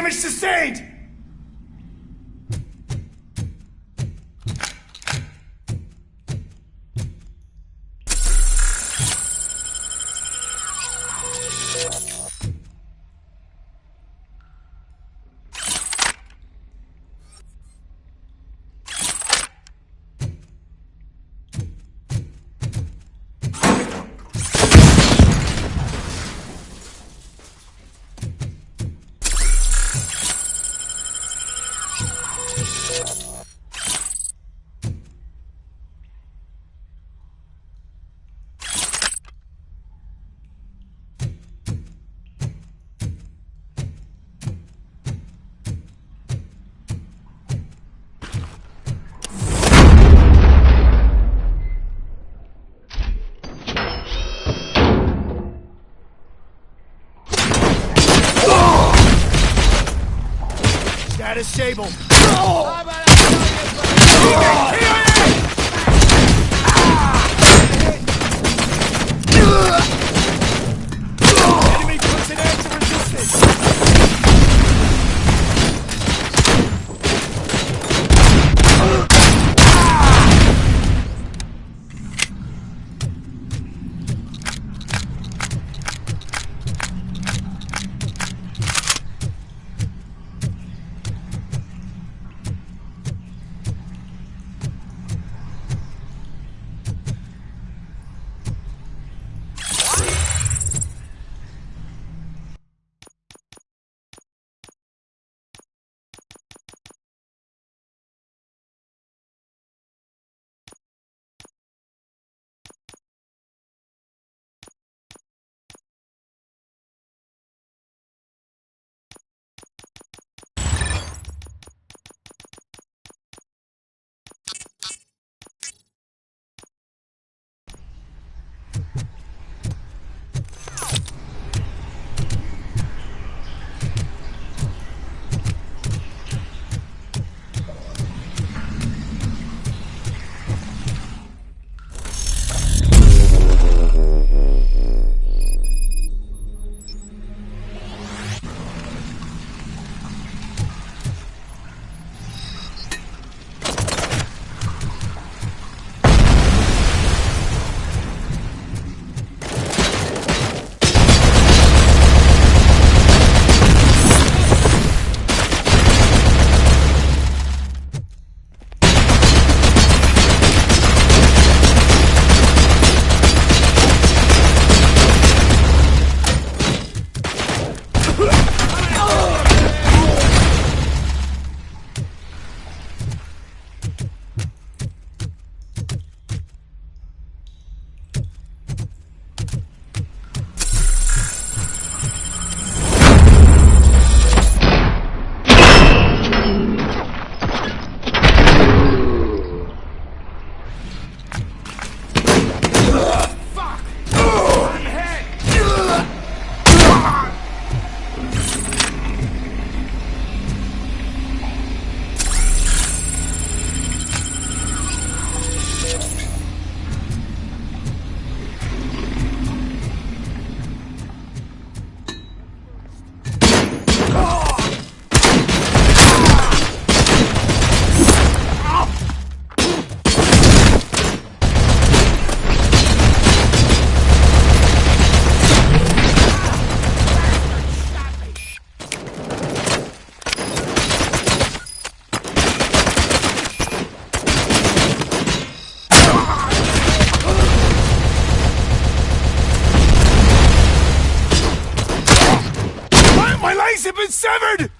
S12: Damage sustained!
S9: Disable. Enemy puts an end to resistance.
S12: have been severed!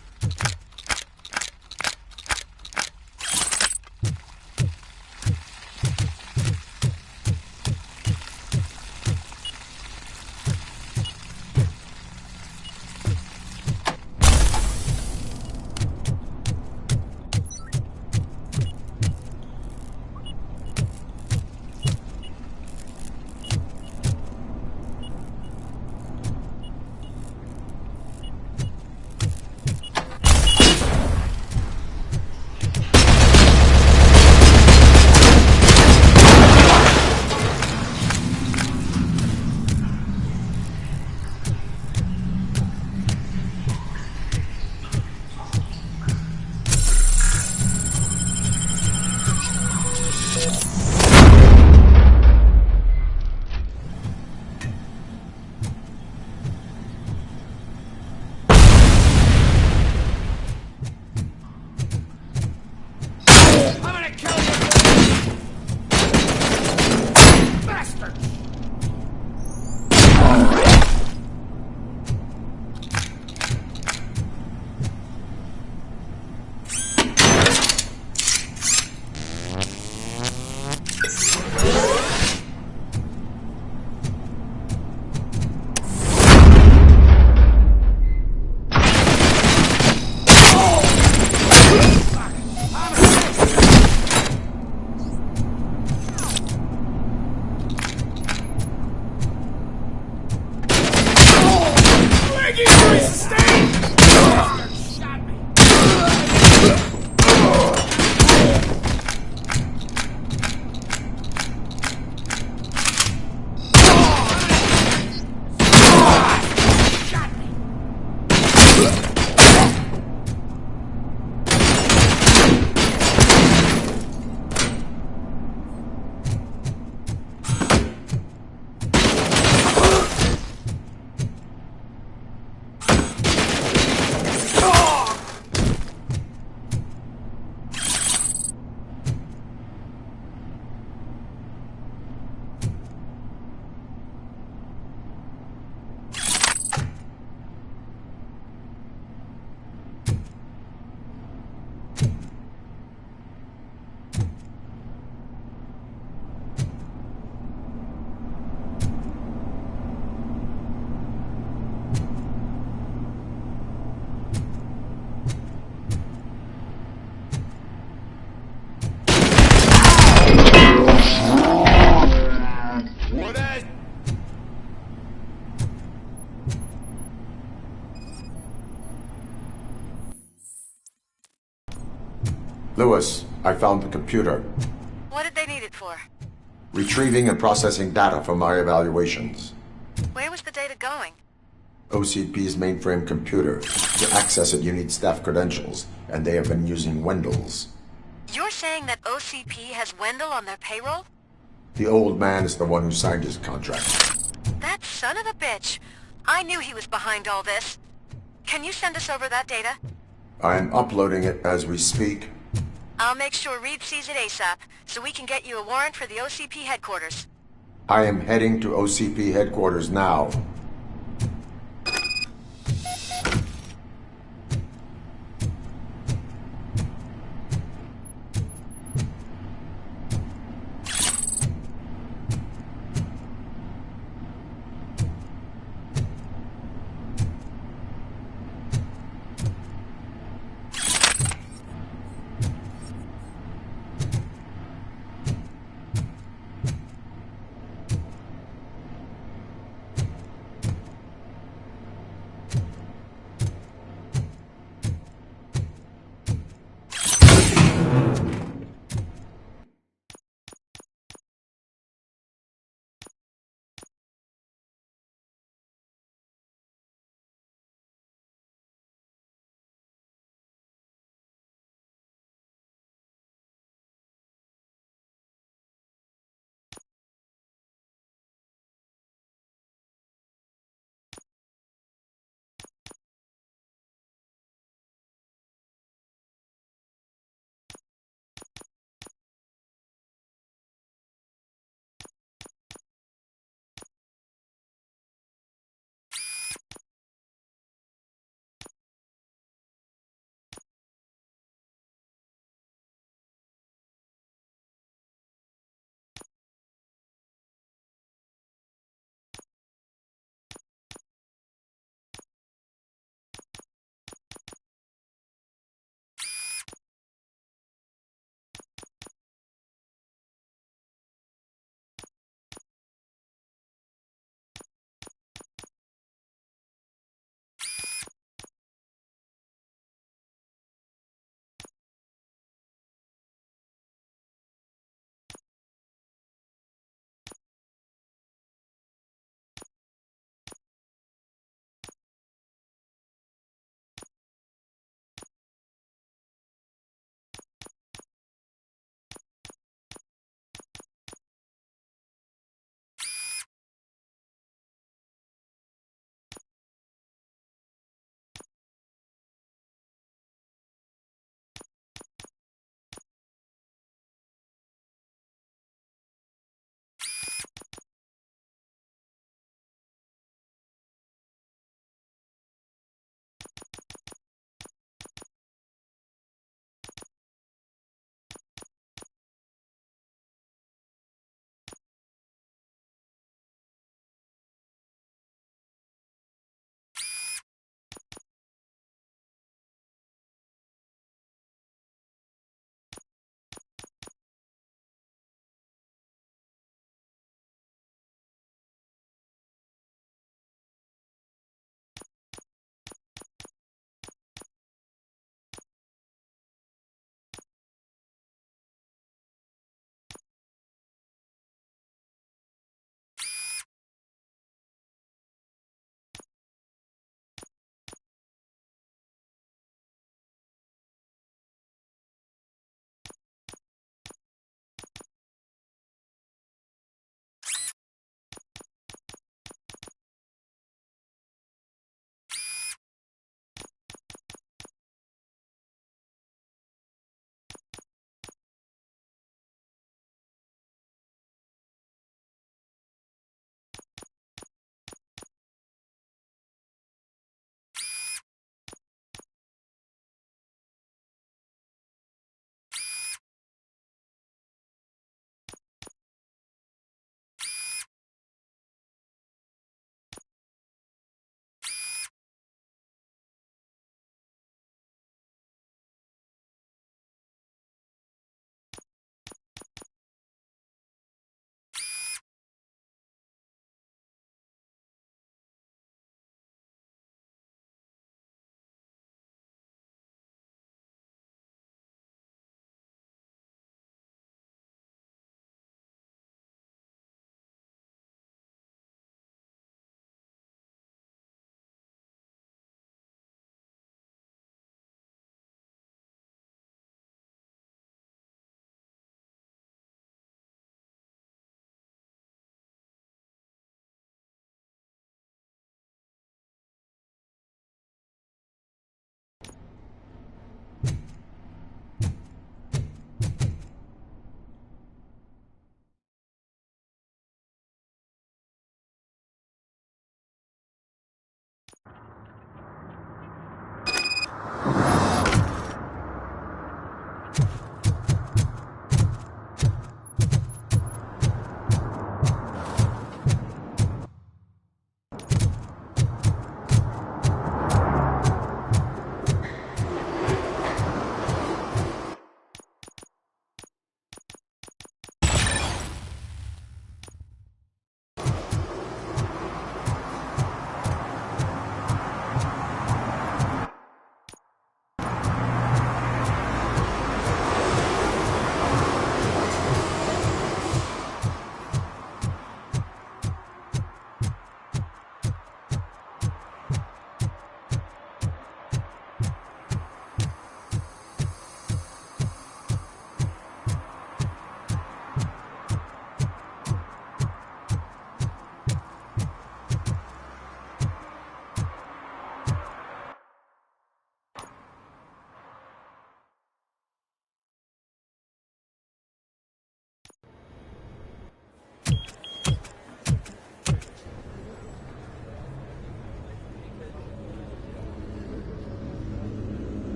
S16: Injury sustained! Shot me.
S11: Lewis, I found the computer.
S8: What did they need it for?
S11: Retrieving and processing data from our evaluations.
S8: Where was the data going?
S11: OCP's mainframe computer. To access it, you need staff credentials, and they have been using Wendell's.
S8: You're saying that OCP has Wendell on their payroll?
S11: The old man is the one who signed his contract.
S8: That son of a bitch. I knew he was behind all this. Can you send us over that data?
S11: I'm uploading it as we speak.
S8: I'll make sure Reed sees it ASAP, so we can get you a warrant for the OCP headquarters.
S11: I am heading to OCP headquarters now.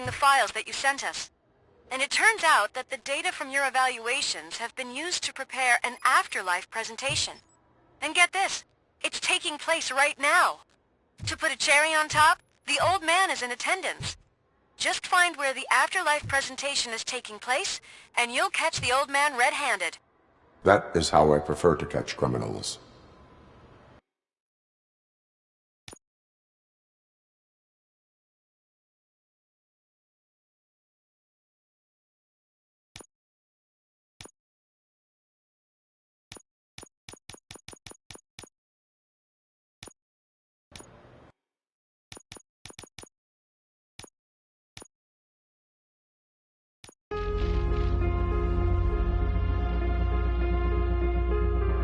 S8: the files that you sent us. And it turns out that the data from your evaluations have been used to prepare an afterlife presentation. And get this, it's taking place right now. To put a cherry on top, the old man is in attendance. Just find where the afterlife presentation is taking place, and you'll catch the old man red-handed.
S11: That is how I prefer to catch criminals.